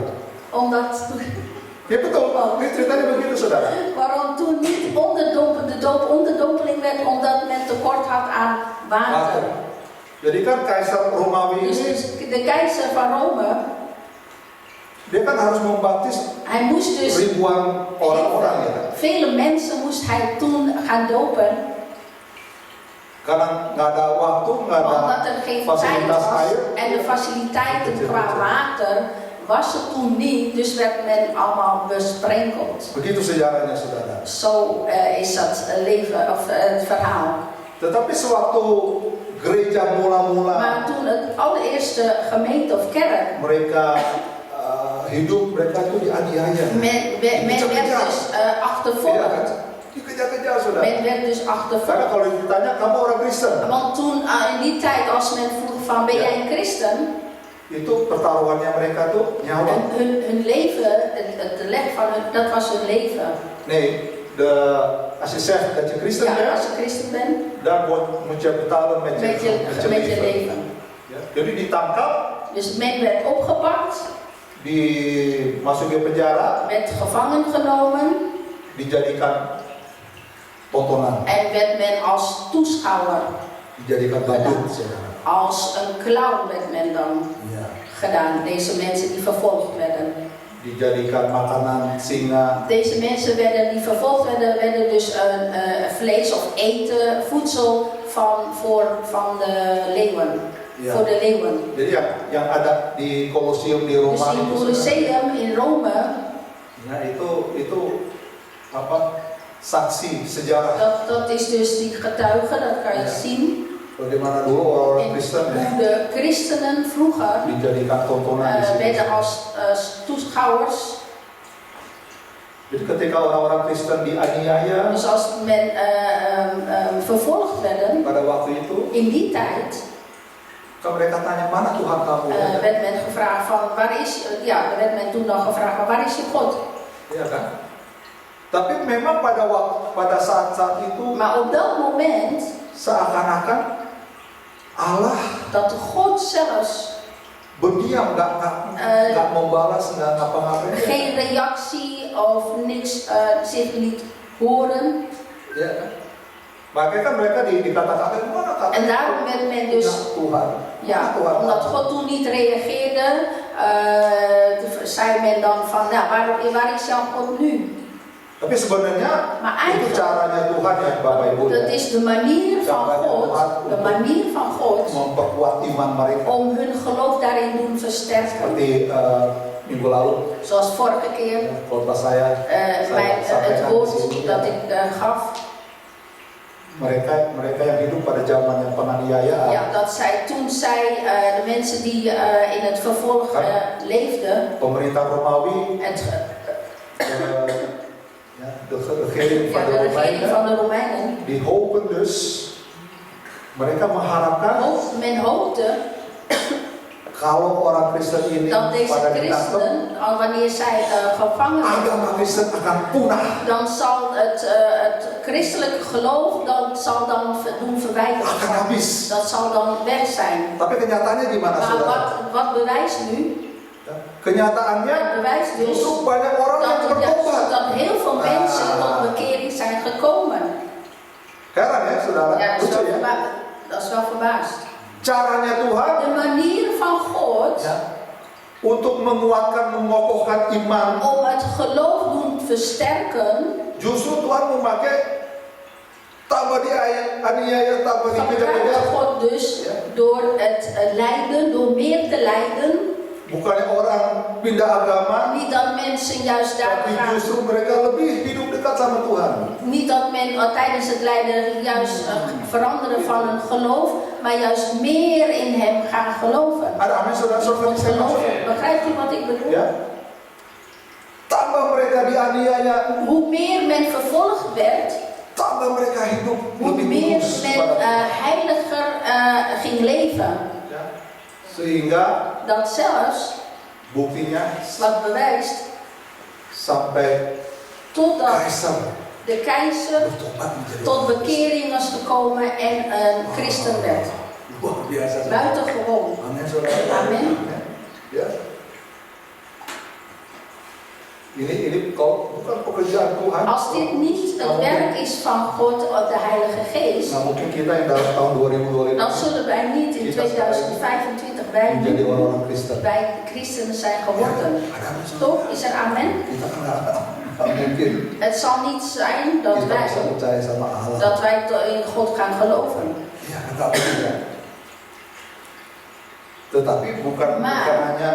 Speaker 1: Omdat.
Speaker 3: Ya betul, ini ceritanya begitu saudara.
Speaker 1: Waarom toen niet de doop onderdompeling werd? Omdat men tekort had aan water.
Speaker 3: Jadi kan Kaisar Romawi
Speaker 1: dus
Speaker 3: ini.
Speaker 1: De keizer van Rome.
Speaker 3: Dia kan harus membaptis
Speaker 1: Hij moest dus
Speaker 3: ribuan orang-orang ya.
Speaker 1: vele mensen moest hij toen gaan dopen,
Speaker 3: Karena nggak ada waktu, nggak ada
Speaker 1: omdat er geen tijd
Speaker 3: fasilitas
Speaker 1: was
Speaker 3: air.
Speaker 1: en de faciliteiten qua water was er toen niet, dus werd men allemaal besprenkeld.
Speaker 3: Begitu sejarahnya, saudara.
Speaker 1: Zo is dat leven of het verhaal.
Speaker 3: Tetapi sewaktu gereja mula-mula
Speaker 1: Maar toen het allereerste gemeente of kerk,
Speaker 3: mereka hidup, mereka itu dianiaya.
Speaker 1: men werd dus achtervolgd.
Speaker 3: Dikejar-kejar, saudara.
Speaker 1: Men werd dus
Speaker 3: Karena
Speaker 1: achtervolgd.
Speaker 3: kalau ditanya, kamu orang Kristen?
Speaker 1: Want toen in die tijd, als men vroeg van ben jij een christen,
Speaker 3: Itu pertaruhannya mereka tuh nyawa.
Speaker 1: hun leven, het leg van hun, dat was hun leven.
Speaker 3: Nee, als je zegt dat je christen
Speaker 1: Ja,
Speaker 3: bent,
Speaker 1: als je christen bent,
Speaker 3: dan moet je betalen met
Speaker 1: met
Speaker 3: je
Speaker 1: je
Speaker 3: leven.
Speaker 1: leven.
Speaker 3: Ya. Jadi ditangkap,
Speaker 1: Dus men werd opgepakt,
Speaker 3: dimasuki penjara,
Speaker 1: werd gevangen genomen
Speaker 3: dijadikan tontonan,
Speaker 1: en werd men als toeschouwer,
Speaker 3: dijadikan badut, saudara.
Speaker 1: als een clown werd men dan
Speaker 3: Ya.
Speaker 1: gedaan. Deze mensen die vervolgd werden.
Speaker 3: Dijadikan makanan singa.
Speaker 1: Deze mensen die vervolgd werden dus vlees of eten, voedsel van de leeuwen.
Speaker 3: Ja.
Speaker 1: Voor de leeuwen.
Speaker 3: Jadi yang ada di Colosseum di Roma
Speaker 1: Dus in
Speaker 3: itu,
Speaker 1: Colosseum in Rome,
Speaker 3: nah itu apa? Saksi sejarah
Speaker 1: dat is dus die getuige, dat kan je
Speaker 3: Ja.
Speaker 1: zien.
Speaker 3: bagaimana dulu orang-orang
Speaker 1: En
Speaker 3: Kristen ya,
Speaker 1: hoe de christenen vroeger
Speaker 3: dijadikan tontonan di situ.
Speaker 1: werden als toeschouwers.
Speaker 3: Jadi ketika orang-orang Kristen dianiaya
Speaker 1: Dus als men vervolgd werden,
Speaker 3: pada waktu itu,
Speaker 1: in die tijd
Speaker 3: kan mereka tanya, mana Tuhan kamu?
Speaker 1: werd men gevraagd van werd men toen dan gevraagd van waar is je God?
Speaker 3: Iya kan? Tapi memang pada saat-saat itu
Speaker 1: Maar op dat moment
Speaker 3: seakan-akan Allah
Speaker 1: dat God zelfs
Speaker 3: berdiam, nggak membalas, nggak ngapa-ngapain.
Speaker 1: geen reactie of niks zich liet horen.
Speaker 3: Ya kan? Makanya kan mereka dikatakan, mana kata
Speaker 1: En daarom werd men dus,
Speaker 3: Tuhan?
Speaker 1: ja,
Speaker 3: Tuhan.
Speaker 1: omdat God toen niet reageerde, zei men dan van, nou, waar is jouw God nu?
Speaker 3: Tapi sebenarnya
Speaker 1: Maar
Speaker 3: itu
Speaker 1: eigenlijk,
Speaker 3: caranya Tuhan ya, Bapak Ibu.
Speaker 1: dat is de manier van God,
Speaker 3: Memperkuat iman mereka.
Speaker 1: om hun geloof daarin doen versterken.
Speaker 3: Seperti minggu lalu,
Speaker 1: Zoals vorige keer,
Speaker 3: khotbah saya
Speaker 1: het
Speaker 3: sampaikan di
Speaker 1: woord
Speaker 3: sini.
Speaker 1: dat ik gaf.
Speaker 3: Mereka yang hidup pada zamannya penganiayaan.
Speaker 1: Ja, dat toen zij, de mensen die in het vervolg leefden,
Speaker 3: Pemerintah Romawi, de regering van de Romeinen,
Speaker 1: Romeinen,
Speaker 3: die hopen dus, mereka mengharapkan
Speaker 1: men hoopte
Speaker 3: kalau orang Kristen ini
Speaker 1: dat deze
Speaker 3: pada ditangkap,
Speaker 1: christenen, wanneer zij gevangen
Speaker 3: agama
Speaker 1: werden,
Speaker 3: Kristen akan punah.
Speaker 1: dan zal het christelijke geloof zal dan doen verwijderd
Speaker 3: Akan
Speaker 1: worden.
Speaker 3: habis.
Speaker 1: Dat zal dan weg zijn.
Speaker 3: Tapi kenyataannya gimana,
Speaker 1: Maar
Speaker 3: saudara?
Speaker 1: wat bewijst nu?
Speaker 3: Kenyataannya
Speaker 1: Het bewijst dus
Speaker 3: justru banyak orang yang bertobat.
Speaker 1: dat heel veel mensen tot bekering zijn gekomen.
Speaker 3: Heran ya, saudara?
Speaker 1: Ja,
Speaker 3: Lucu ya?
Speaker 1: dat is wel verbaasd.
Speaker 3: Caranya Tuhan
Speaker 1: De manier van God
Speaker 3: ya, untuk menguatkan, mengokohkan iman,
Speaker 1: om het geloof doen versterken,
Speaker 3: justru Tuhan memakai tambah dianiaya, tambah
Speaker 1: gebruikt
Speaker 3: dikejar-kejar.
Speaker 1: God dus door het lijden, door meer te lijden.
Speaker 3: Bukannya orang pindah agama,
Speaker 1: Niet dat mensen juist daar
Speaker 3: tapi
Speaker 1: gaan,
Speaker 3: justru mereka lebih hidup dekat sama Tuhan.
Speaker 1: niet dat men tijdens het lijden juist veranderen van hun geloof, maar juist meer in hem gaan geloven.
Speaker 3: Ada amin,
Speaker 1: In
Speaker 3: saudara-saudara?
Speaker 1: God geloven. Begrijpt u wat ik bedoel?
Speaker 3: Ya. Tambah mereka dianiaya,
Speaker 1: Hoe meer men vervolgd werd,
Speaker 3: tambah mereka hidup
Speaker 1: hoe
Speaker 3: lebih
Speaker 1: meer
Speaker 3: tulus
Speaker 1: men
Speaker 3: pada
Speaker 1: heiliger ging leven.
Speaker 3: ya. Sehingga
Speaker 1: Dat zelfs,
Speaker 3: buktinya
Speaker 1: wat bewijst,
Speaker 3: sampai
Speaker 1: totdat
Speaker 3: kaisar
Speaker 1: de keizer
Speaker 3: bertobat menjadi
Speaker 1: tot bekering was gekomen en een christen werd.
Speaker 3: luar biasa.
Speaker 1: Buitengewoon.
Speaker 3: Amin, saudara.
Speaker 1: Amin.
Speaker 3: Ya. Ini kalau bukan pekerjaan Tuhan.
Speaker 1: Als dit niet het werk is van God, de Heilige Geest, is,
Speaker 3: Nah mungkin kita yang dalam tahun 2025
Speaker 1: dan zullen wij niet in
Speaker 3: Kita
Speaker 1: 2025 bij
Speaker 3: menjadi orang-orang Kristen.
Speaker 1: bij christenen zijn geworden.
Speaker 3: Ada masalah.
Speaker 1: Toch? Is er amen?
Speaker 3: Kita kan nggak mungkin
Speaker 1: Het zal niet zijn dat
Speaker 3: kita bisa
Speaker 1: wij,
Speaker 3: percaya sama Allah.
Speaker 1: dat wij in God gaan geloven.
Speaker 3: Ya, nggak mungkin ya. Tetapi bukan hanya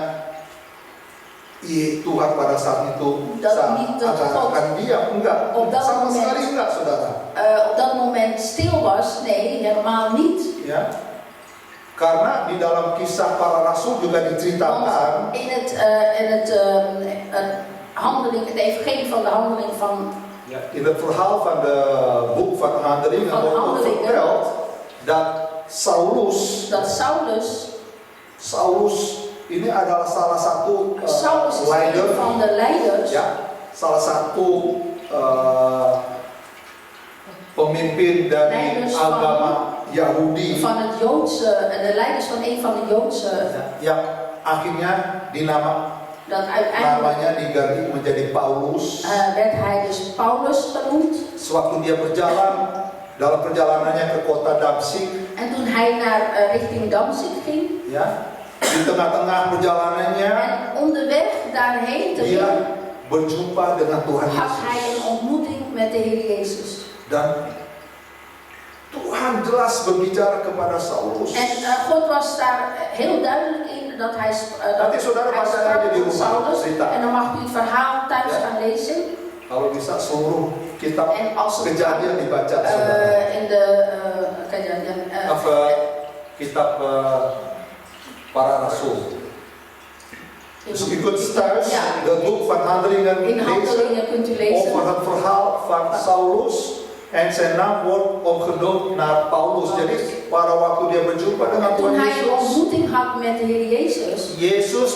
Speaker 3: Tuhan pada saat itu
Speaker 1: Dat
Speaker 3: saat
Speaker 1: niet dat God
Speaker 3: akan diam, enggak,
Speaker 1: op dat
Speaker 3: sama
Speaker 1: moment-
Speaker 3: sekali enggak, saudara.
Speaker 1: Op dat moment stil was. Nee, helemaal niet.
Speaker 3: Ya, karena di dalam kisah para rasul juga diceritakan
Speaker 1: Want in het handeling, het evangelie van de handeling van
Speaker 3: in het verhaal van de boek van Handelingen
Speaker 1: Van
Speaker 3: wordt
Speaker 1: Handelingen.
Speaker 3: verteld dat Saulus
Speaker 1: dat Saulus
Speaker 3: ini adalah salah satu
Speaker 1: Saulus is
Speaker 3: leider,
Speaker 1: een van de leiders
Speaker 3: ya, salah satu pemimpin dari
Speaker 1: Leiders van-
Speaker 3: agama Yahudi
Speaker 1: van het Joodse, de leiders van een van de Joodse,
Speaker 3: yang akhirnya
Speaker 1: dat uiteindelijk
Speaker 3: namanya diganti menjadi Paulus.
Speaker 1: werd hij dus Paulus genoemd.
Speaker 3: Sewaktu dia berjalan dalam perjalanannya ke kota Damsyik,
Speaker 1: En toen hij naar richting Damsyk ging,
Speaker 3: ya, di tengah-tengah perjalanannya
Speaker 1: en onderweg daarheen te
Speaker 3: dia
Speaker 1: gaan,
Speaker 3: berjumpa dengan Tuhan
Speaker 1: had hij
Speaker 3: Yesus.
Speaker 1: een ontmoeting met de Heer Jezus.
Speaker 3: Dan Tuhan jelas berbicara kepada Saulus.
Speaker 1: En God was daar heel duidelijk in dat hij,
Speaker 3: Nanti saudara baca aja di
Speaker 1: tot
Speaker 3: rumah
Speaker 1: Saulus.
Speaker 3: cerita.
Speaker 1: En dan mag u het verhaal thuis
Speaker 3: Ja.
Speaker 1: gaan lezen.
Speaker 3: Kalau bisa seluruh kitab
Speaker 1: En als het
Speaker 3: kejadian dibaca, saudara.
Speaker 1: in de kejadian,
Speaker 3: Of kitab para rasul. Dus u kunt thuis
Speaker 1: Ja.
Speaker 3: het boek van Handelingen
Speaker 1: in
Speaker 3: lezen
Speaker 1: Handelingen kunt u lezen.
Speaker 3: over het verhaal van Saulus. En zijn naam wordt opgenoemd naar Paulus. Jadi pada waktu dia berjumpa dengan
Speaker 1: En toen
Speaker 3: Tuhan
Speaker 1: hij een
Speaker 3: Yesus,
Speaker 1: ontmoeting had met de Heer Jezus,
Speaker 3: Yesus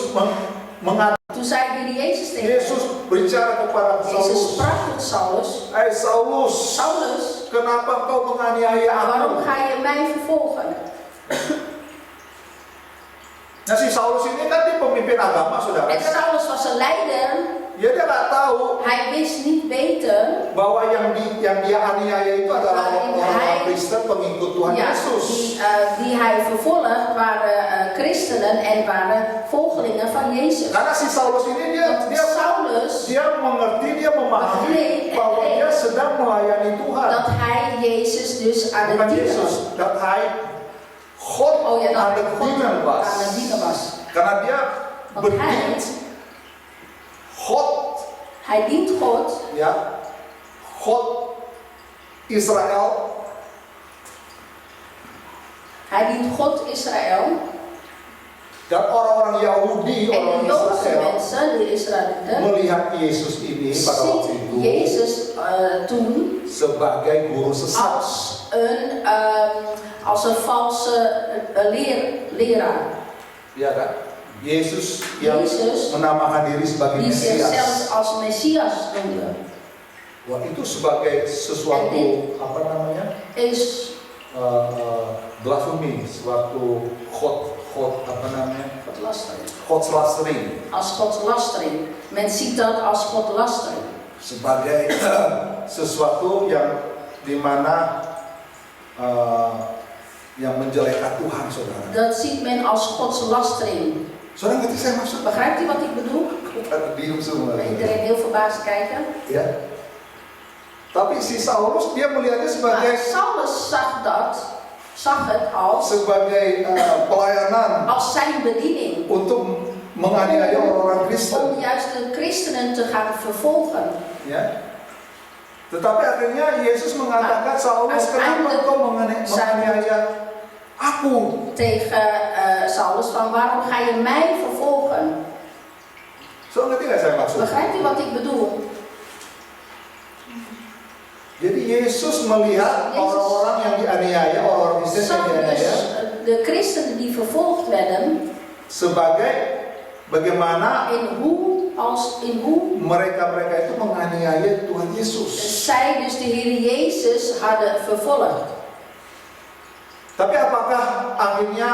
Speaker 3: mengatakan,
Speaker 1: toen zei de Heer Jezus tegen
Speaker 3: Yesus berbicara kepada
Speaker 1: hem, Jezus
Speaker 3: Saulus,
Speaker 1: sprak tot Saulus,
Speaker 3: "Hai Saulus,
Speaker 1: Saulus,
Speaker 3: kenapa kau menganiaya
Speaker 1: waarom
Speaker 3: aku?"
Speaker 1: ga je mij vervolgen?
Speaker 3: Nah si Saulus ini kan dia pemimpin agama, saudara.
Speaker 1: En Saulus was een leider,
Speaker 3: Ya dia nggak tahu
Speaker 1: hij wist niet beter
Speaker 3: bahwa yang dia aniaya itu adalah orang-orang Kristen pengikut Tuhan
Speaker 1: ja,
Speaker 3: Yesus.
Speaker 1: die hij vervolgd waren christenen en waren volgelingen van Jezus.
Speaker 3: Karena si Saulus ini
Speaker 1: Want Saulus,
Speaker 3: dia mengerti, dia memahami
Speaker 1: Begreep,
Speaker 3: bahwa dia sedang melayani Tuhan.
Speaker 1: dat hij Jezus dus aan het
Speaker 3: Bukan
Speaker 1: dienen was.
Speaker 3: Yesus, dat hij God
Speaker 1: Oh ja,
Speaker 3: aan
Speaker 1: dat
Speaker 3: het
Speaker 1: hij
Speaker 3: dienen
Speaker 1: God
Speaker 3: was.
Speaker 1: aan het dienen was.
Speaker 3: Karena dia
Speaker 1: Want
Speaker 3: berdient God,
Speaker 1: hij dient God,
Speaker 3: ya, God Israel.
Speaker 1: hij dient God Israël.
Speaker 3: Dan orang-orang Yahudi,
Speaker 1: En de
Speaker 3: orang
Speaker 1: Joodse
Speaker 3: Israel
Speaker 1: mensen, de Israëlieten,
Speaker 3: melihat Yesus ini pada waktu
Speaker 1: ziet
Speaker 3: itu
Speaker 1: Jezus toen
Speaker 3: sebagai guru sesat.
Speaker 1: als een valse leraar.
Speaker 3: Ya kan? Yesus yang
Speaker 1: Jezus
Speaker 3: menamakan diri sebagai
Speaker 1: die
Speaker 3: Mesias.
Speaker 1: zichzelf als Messias noemde.
Speaker 3: Wah, itu sebagai sesuatu
Speaker 1: En dit
Speaker 3: apa namanya?
Speaker 1: is
Speaker 3: Blasfemi, suatu God apa namanya?
Speaker 1: godslastering.
Speaker 3: Godslastering.
Speaker 1: Als godslastering. Men ziet dat als godslastering.
Speaker 3: Sebagai sesuatu yang dimana yang menjelekkan Tuhan, saudara.
Speaker 1: Dat ziet men als godslastering.
Speaker 3: Saudara ngerti saya maksud?
Speaker 1: Begrijpt u wat ik bedoel?
Speaker 3: Pada diem semua.
Speaker 1: Iedereen heel verbaasd kijken.
Speaker 3: Ya. Tapi si Saulus dia melihatnya
Speaker 1: Maar
Speaker 3: sebagai
Speaker 1: Saulus zag het als
Speaker 3: pelayanan
Speaker 1: zijn bediening.
Speaker 3: untuk menganiaya orang-orang
Speaker 1: Om
Speaker 3: Kristen.
Speaker 1: juist de christenen te gaan vervolgen.
Speaker 3: Ya. Tetapi akhirnya Yesus mengatakan, Saulus, kenapa kau menganiaya aku?
Speaker 1: Tegen Saulus van waarom ga je mij vervolgen?
Speaker 3: So ngerti nggak saya maksud?
Speaker 1: Begrijpt u wat ik bedoel?
Speaker 3: Jadi Yesus melihat orang-orang yang dianiaya, orang-orang Kristen yang
Speaker 1: Zag
Speaker 3: dianiaya,
Speaker 1: dus de christenen die vervolgd werden
Speaker 3: sebagai bagaimana
Speaker 1: in hoe
Speaker 3: mereka itu menganiaya Tuhan Yesus.
Speaker 1: zij dus de Heer Jezus hadden vervolgd.
Speaker 3: Tapi apakah akhirnya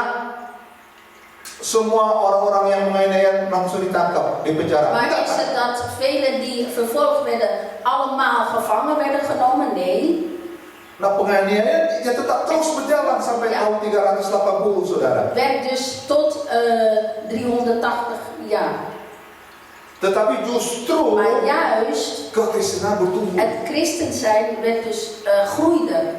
Speaker 3: semua orang-orang yang menganiaya langsung ditangkap, dipenjara?
Speaker 1: Maar
Speaker 3: Enggak,
Speaker 1: is het dat velen die vervolgd werden allemaal gevangen werden genomen? Nee.
Speaker 3: Nah penganiayaan dia tetap terus berjalan sampai tahun 380, saudara.
Speaker 1: Werd dus tot 380 jaar.
Speaker 3: Tetapi justru
Speaker 1: Maar juist
Speaker 3: kekristenan bertumbuh.
Speaker 1: het christen zijn werd dus groeide.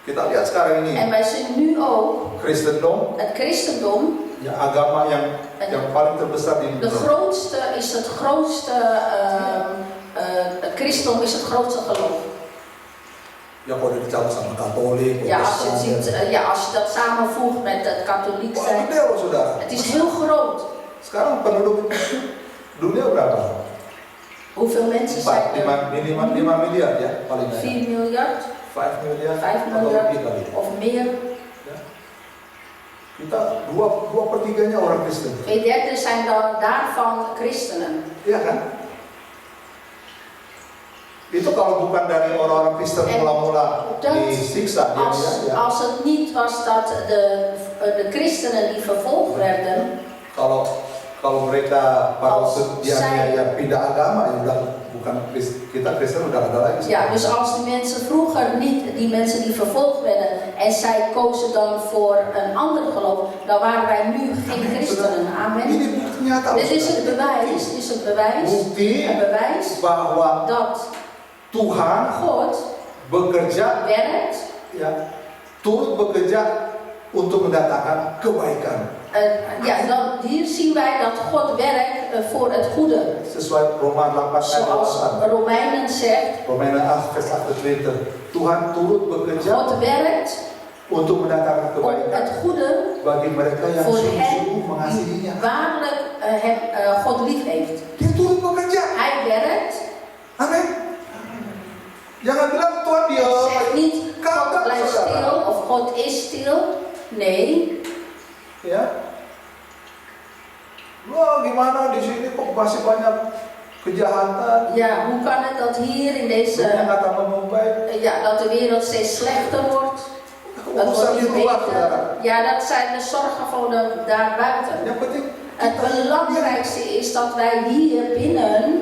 Speaker 3: Kita lihat sekarang ini,
Speaker 1: En wij zien nu ook
Speaker 3: Kristendom,
Speaker 1: het christendom.
Speaker 3: ya agama yang paling terbesar di
Speaker 1: De
Speaker 3: dunia.
Speaker 1: grootste is het grootste. Het christendom is het grootste geloof.
Speaker 3: Ya kalau dicampur sama Katolik,
Speaker 1: Ja, als je het
Speaker 3: Protestan,
Speaker 1: ziet, als je dat samenvoegt met het katholiek
Speaker 3: wah,
Speaker 1: zijn.
Speaker 3: gede loh, saudara.
Speaker 1: Het is heel groot.
Speaker 3: Sekarang penduduk dunia berapa?
Speaker 1: Hoeveel mensen zijn
Speaker 3: 4,
Speaker 1: er?
Speaker 3: 5 miliar ya paling
Speaker 1: 4 miljard
Speaker 3: 5 miliar
Speaker 1: 5
Speaker 3: atau
Speaker 1: miljard
Speaker 3: lebih kali.
Speaker 1: of meer.
Speaker 3: Kita 2/3 orang Kristen.
Speaker 1: 2/3 zijn dan daarvan christenen.
Speaker 3: Iya kan? Itu kalau bukan dari orang-orang Kristen mula-mula disiksa dia ya.
Speaker 1: Als het niet was dat de christenen die vervolgd werden,
Speaker 3: Kalau mereka para
Speaker 1: Als
Speaker 3: yang pindah agama, ya udah bukan kita Kristen udah ada lagi.
Speaker 1: ja, dus als die mensen vroeger niet, die mensen die vervolgd werden, en zij kozen dan voor een ander geloof, dan waren wij nu geen christenen. Amen.
Speaker 3: Ini bukti nyata.
Speaker 1: Dit is het bewijs,
Speaker 3: Bukti
Speaker 1: een bewijs
Speaker 3: bahwa
Speaker 1: dat
Speaker 3: Tuhan
Speaker 1: God
Speaker 3: bekerja,
Speaker 1: werkt,
Speaker 3: ya, turut bekerja untuk mendatangkan kebaikan.
Speaker 1: dan hier zien wij dat God werkt voor het goede.
Speaker 3: Sesuai Roma 8
Speaker 1: Zoals Romeinen zegt,
Speaker 3: Romeinen 8 vers 28. Tuhan turut bekerja
Speaker 1: God werkt
Speaker 3: untuk mendatangkan
Speaker 1: om
Speaker 3: kebaikan
Speaker 1: het goede
Speaker 3: bagi mereka yang
Speaker 1: voor
Speaker 3: sungguh-sungguh
Speaker 1: hen
Speaker 3: mengasihinya.
Speaker 1: die waarlijk God lief heeft.
Speaker 3: Dia turut bekerja.
Speaker 1: Hij werkt.
Speaker 3: Amin. Jangan bilang Tuhan
Speaker 1: Het
Speaker 3: diam.
Speaker 1: zegt niet God
Speaker 3: Kagak,
Speaker 1: blijft
Speaker 3: saudara.
Speaker 1: stil of God is stil. Nee.
Speaker 3: Ya. Wah, gimana di sini kok masih banyak kejahatan?
Speaker 1: Ja, hoe kan het dat hier in deze,
Speaker 3: Dunia nggak tambah membaik.
Speaker 1: dat de wereld steeds slechter wordt? Dat wordt
Speaker 3: Urusan di
Speaker 1: niet
Speaker 3: luar,
Speaker 1: beter.
Speaker 3: saudara.
Speaker 1: Ja, dat zijn de zorgen voor de daarbuiten.
Speaker 3: Yang penting
Speaker 1: Het belangrijkste is dat wij hier binnen,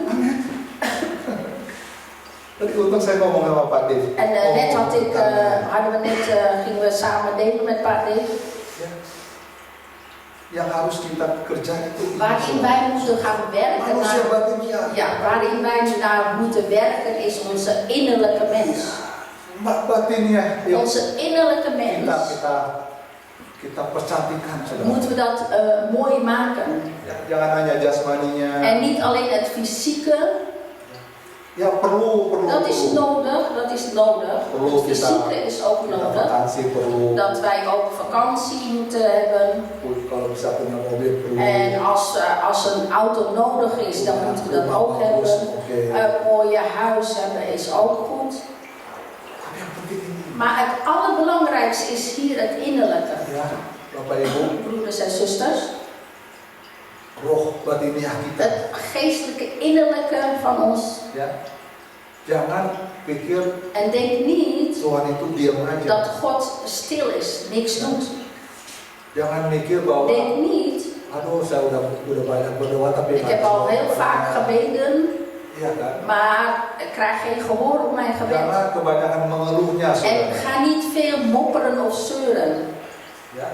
Speaker 3: Tadi untung saya ngomong sama Pak Dev.
Speaker 1: en net gingen we samen delen met Pak Dave,
Speaker 3: Ya. Yang harus kita kerjakan itu
Speaker 1: waarin wij moeten gaan werken
Speaker 3: manusia
Speaker 1: naar,
Speaker 3: batiniah.
Speaker 1: ja, waarin wij naar moeten werken is onze innerlijke mens.
Speaker 3: Batiniah. Yuk,
Speaker 1: Onze innerlijke mens,
Speaker 3: kita percantikan, saudara.
Speaker 1: moeten we dat mooi maken.
Speaker 3: Ya, jangan hanya jasmaninya.
Speaker 1: En niet alleen het fysieke,
Speaker 3: Ya perlu.
Speaker 1: dat is nodig, Het fysieke is ook
Speaker 3: Kita
Speaker 1: nodig.
Speaker 3: vakansi perlu.
Speaker 1: Dat wij ook vakantie moeten hebben.
Speaker 3: Kalau bisa punya mobil perlu.
Speaker 1: En als een auto nodig is, dan moeten we dat ook hebben. Een mooie huis hebben is ook goed.
Speaker 3: Tapi yang penting ini.
Speaker 1: Maar het allerbelangrijkste is hier het innerlijke.
Speaker 3: Ya, Bapak Ibu,
Speaker 1: Broeders en zusters,
Speaker 3: roh batiniah kita.
Speaker 1: het geestelijke innerlijke van ons.
Speaker 3: Ya. Jangan pikir
Speaker 1: En denk niet
Speaker 3: Tuhan itu diam aja.
Speaker 1: dat God stil is, niks doet.
Speaker 3: Jangan mikir bahwa
Speaker 1: Denk niet,
Speaker 3: aduh saya udah banyak berdoa tapi
Speaker 1: ik heb al heel vaak gebeden,
Speaker 3: Iya kan?
Speaker 1: maar ik krijg geen gehoor op mijn gebed.
Speaker 3: Jangan kebanyakan mengeluhnya,
Speaker 1: En
Speaker 3: saudara.
Speaker 1: ga niet veel mopperen of zeuren.
Speaker 3: Ya.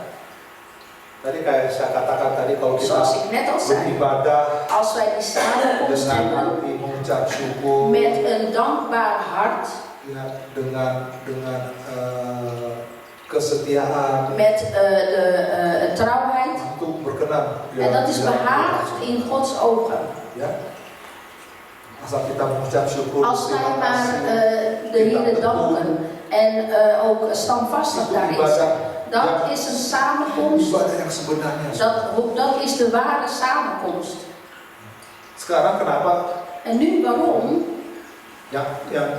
Speaker 3: Tadi kayak saya katakan tadi kalau kita
Speaker 1: Zoals ik net al zei,
Speaker 3: beribadah
Speaker 1: als wij die samenkomst
Speaker 3: dengan
Speaker 1: hebben
Speaker 3: hati mengucap syukur,
Speaker 1: met een dankbaar hart,
Speaker 3: ya, dengan kesetiaan,
Speaker 1: met de trouwheid,
Speaker 3: itu berkenan.
Speaker 1: en dat is behaagd in Gods ogen.
Speaker 3: Ya. Asal kita mengucap syukur,
Speaker 1: Als wij
Speaker 3: terima
Speaker 1: maar
Speaker 3: kasih.
Speaker 1: de Heer danken en ook standvastig daarin zijn. Dat is een samenkomst,
Speaker 3: Ibadah yang sebenarnya.
Speaker 1: dat is de ware samenkomst.
Speaker 3: Sekarang kenapa
Speaker 1: En nu waarom?
Speaker 3: yang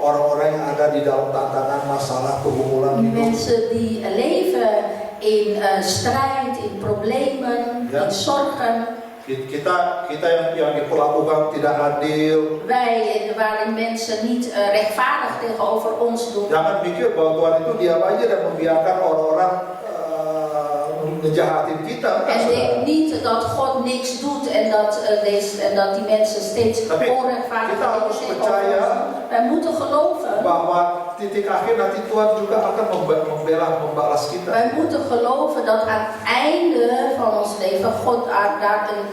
Speaker 3: orang-orang yang ada di dalam tantangan masalah pergumulan
Speaker 1: Die
Speaker 3: hidup,
Speaker 1: mensen die leven in strijd, in problemen,
Speaker 3: Ja.
Speaker 1: in zorgen.
Speaker 3: kita yang diperlakukan tidak adil.
Speaker 1: Wij, waarin mensen niet rechtvaardig tegenover ons doen.
Speaker 3: Jangan pikir bahwa Tuhan itu diam aja dan membiarkan orang-orang ngejahatin kita.
Speaker 1: En denk niet dat God niks doet en dat die mensen steeds
Speaker 3: Tapi
Speaker 1: onrechtvaardig
Speaker 3: kita harus
Speaker 1: tegenover
Speaker 3: percaya
Speaker 1: ons doen. Wij moeten geloven
Speaker 3: bahwa titik akhir nanti Tuhan juga akan membalas kita.
Speaker 1: Wij moeten geloven dat aan het einde van ons leven God daar een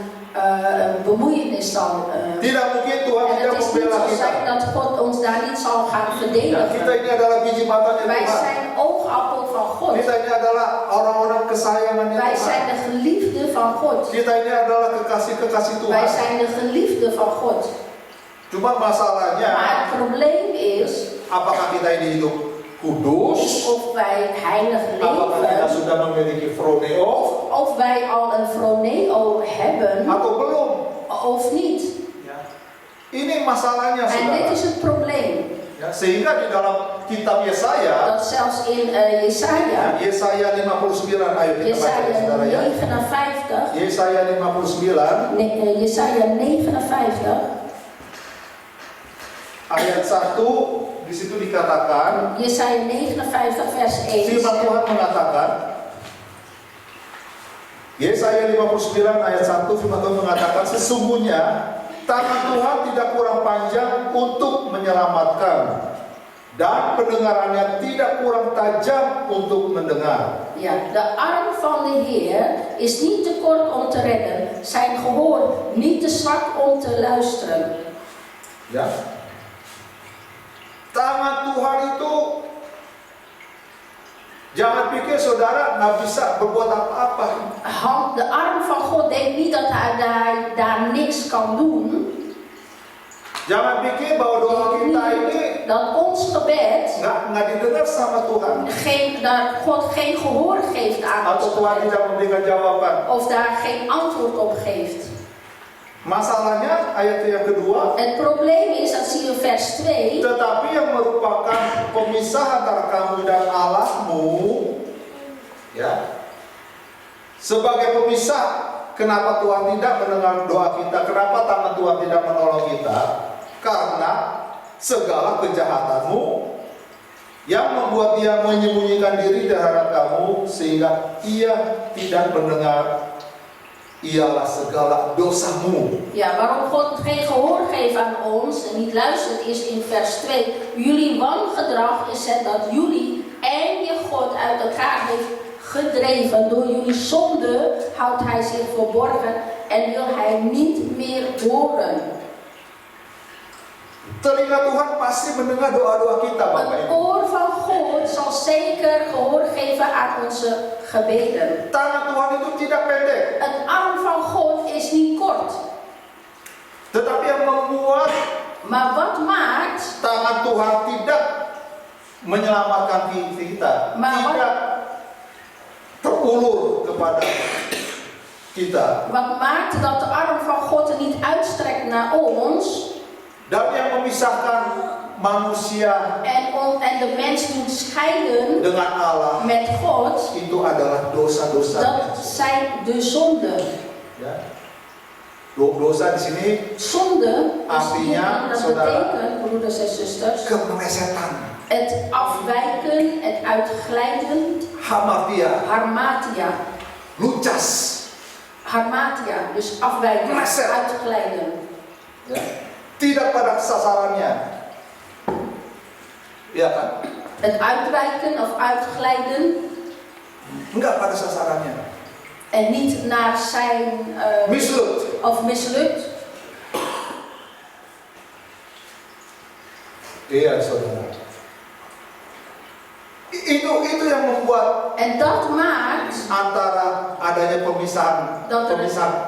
Speaker 1: bemoeienis zal.
Speaker 3: Tidak mungkin Tuhan
Speaker 1: En
Speaker 3: tidak
Speaker 1: het is niet
Speaker 3: membela
Speaker 1: zo
Speaker 3: kita.
Speaker 1: zijn dat God ons daar niet zal gaan
Speaker 3: Ya,
Speaker 1: verdedigen.
Speaker 3: kita ini adalah biji matanya
Speaker 1: Wij
Speaker 3: Tuhan.
Speaker 1: zijn oogappel van God.
Speaker 3: Kita ini adalah orang-orang kesayangannya
Speaker 1: Wij
Speaker 3: Tuhan.
Speaker 1: zijn de geliefde van God.
Speaker 3: Kita ini adalah kekasih-kekasih Tuhan.
Speaker 1: Wij zijn de geliefde van God.
Speaker 3: Cuma masalahnya,
Speaker 1: Maar het probleem is
Speaker 3: apakah kita ini hidup kudus?
Speaker 1: of wij heilig
Speaker 3: Apakah kita
Speaker 1: leven,
Speaker 3: sudah memiliki froneo
Speaker 1: of wij al een froneo hebben,
Speaker 3: atau belum?
Speaker 1: of niet.
Speaker 3: Ya. Ini masalahnya,
Speaker 1: En dit
Speaker 3: saudara.
Speaker 1: is het probleem.
Speaker 3: Ya, sehingga di dalam kitab Yesaya,
Speaker 1: Dat zelfs in Jesaja,
Speaker 3: Yesaya 59, ayo kita baca
Speaker 1: Jesaja
Speaker 3: saudara ya.
Speaker 1: 59,
Speaker 3: Yesaya 59
Speaker 1: Jesaja 59,
Speaker 3: ayat 1, di situ dikatakan,
Speaker 1: Jesaja 59 vers 1
Speaker 3: firman
Speaker 1: zegt,
Speaker 3: Tuhan mengatakan, Yesaya 59 ayat 1, firman Tuhan mengatakan, sesungguhnya tangan Tuhan tidak kurang panjang untuk menyelamatkan, dan pendengarannya tidak kurang tajam untuk mendengar.
Speaker 1: ja, de arm van de Heer is niet te kort om te redden, zijn gehoor niet te zwak om te luisteren.
Speaker 3: Ya. Tangan Tuhan itu, jangan pikir saudara nggak bisa berbuat apa-apa.
Speaker 1: De arm van God denkt niet dat hij daar niks kan doen.
Speaker 3: Jangan pikir bahwa doa kita ini
Speaker 1: Dat ons gebed,
Speaker 3: nggak didengar sama Tuhan,
Speaker 1: dat God geen gehoor geeft aan
Speaker 3: atau
Speaker 1: ons
Speaker 3: Tuhan
Speaker 1: gebed,
Speaker 3: tidak memberikan jawaban.
Speaker 1: of daar geen antwoord op geeft.
Speaker 3: Masalahnya ayat yang kedua,
Speaker 1: Het probleem is, dat zie je vers 2,
Speaker 3: tetapi yang merupakan pemisah antara kamu dan Allahmu, ya, sebagai pemisah. Kenapa Tuhan tidak mendengar doa kita? Kenapa tangan Tuhan tidak menolong kita? Karena segala kejahatanmu yang membuat dia menyembunyikan diri terhadap kamu sehingga ia tidak mendengar, ialah segala dosamu.
Speaker 1: ja, waarom God geen gehoor geeft aan ons en niet luistert is in vers 2. Jullie wangedrag is het dat jullie en je God uit elkaar heeft gedreven. Door jullie zonde houdt hij zich verborgen en wil hij niet meer horen.
Speaker 3: Telinga Tuhan pasti mendengar doa-doa kita, Bapak
Speaker 1: Het
Speaker 3: Ibu.
Speaker 1: oor van God zal zeker gehoor geven aan onze gebeden.
Speaker 3: Tangan Tuhan itu tidak pendek,
Speaker 1: Het arm van God is niet kort.
Speaker 3: tetapi yang membuat
Speaker 1: Maar wat maakt,
Speaker 3: tangan Tuhan tidak menyelamatkan kita, tidak terulur kepada kita.
Speaker 1: wat maakt dat de arm van God er niet uitstrekt naar ons
Speaker 3: Dan yang memisahkan manusia
Speaker 1: en de mens doet scheiden
Speaker 3: dengan Allah
Speaker 1: met God,
Speaker 3: itu adalah dosa-dosa.
Speaker 1: dat zijn de zonden.
Speaker 3: Ya. Dosa di sini
Speaker 1: Zonde,
Speaker 3: Artinya,
Speaker 1: dat
Speaker 3: saudara,
Speaker 1: betekent, broeders en zusters,
Speaker 3: kemelesetan,
Speaker 1: het afwijken, het uitglijden,
Speaker 3: hamartia,
Speaker 1: harmatia.
Speaker 3: lucas.
Speaker 1: Harmatia, dus afwijken,
Speaker 3: Meleset.
Speaker 1: uitglijden.
Speaker 3: Ya. Tidak pada sasarannya. Ya kan?
Speaker 1: Het uitwijken of uitglijden
Speaker 3: Enggak pada sasarannya.
Speaker 1: en niet naar zijn
Speaker 3: Mislukt.
Speaker 1: of mislukt.
Speaker 3: Iya, saudara. Itu yang membuat
Speaker 1: En dat maakt,
Speaker 3: antara adanya pemisahan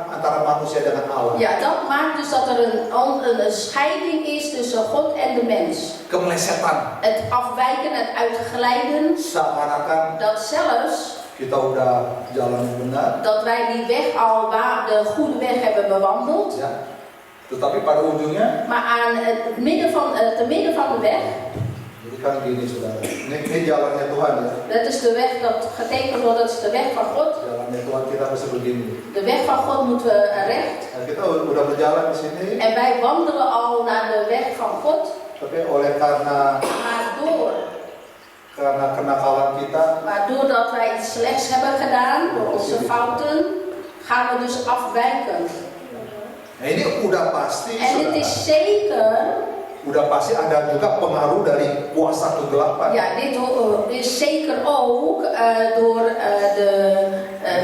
Speaker 3: antara manusia dengan Allah.
Speaker 1: ja, dat maakt dus dat er een scheiding is tussen God en de mens.
Speaker 3: Kemelesetan.
Speaker 1: Het afwijken, het uitglijden,
Speaker 3: Seakan-akan
Speaker 1: dat zelfs
Speaker 3: kita udah jalan yang benar,
Speaker 1: dat wij die weg al de goede weg hebben bewandeld,
Speaker 3: ya. Tetapi pada ujungnya,
Speaker 1: maar aan te midden van de weg,
Speaker 3: jadi kan gini saudara, ini jalannya Tuhan ya.
Speaker 1: dat is de weg dat getekend wordt, dat is de weg van God.
Speaker 3: Jalannya Tuhan kita mesti begini.
Speaker 1: De weg van God moeten we recht.
Speaker 3: Nah, kita udah berjalan di sini,
Speaker 1: En wij wandelen al naar de weg van God.
Speaker 3: tapi oleh karena kenakalan kita,
Speaker 1: Maar doordat wij iets slechts hebben gedaan, door onze fouten, gaan we dus afwijken.
Speaker 3: nah ini udah pasti
Speaker 1: En het
Speaker 3: saudara,
Speaker 1: is zeker
Speaker 3: udah pasti ada juga pengaruh dari kuasa kegelapan.
Speaker 1: Ja, dit is zeker ook door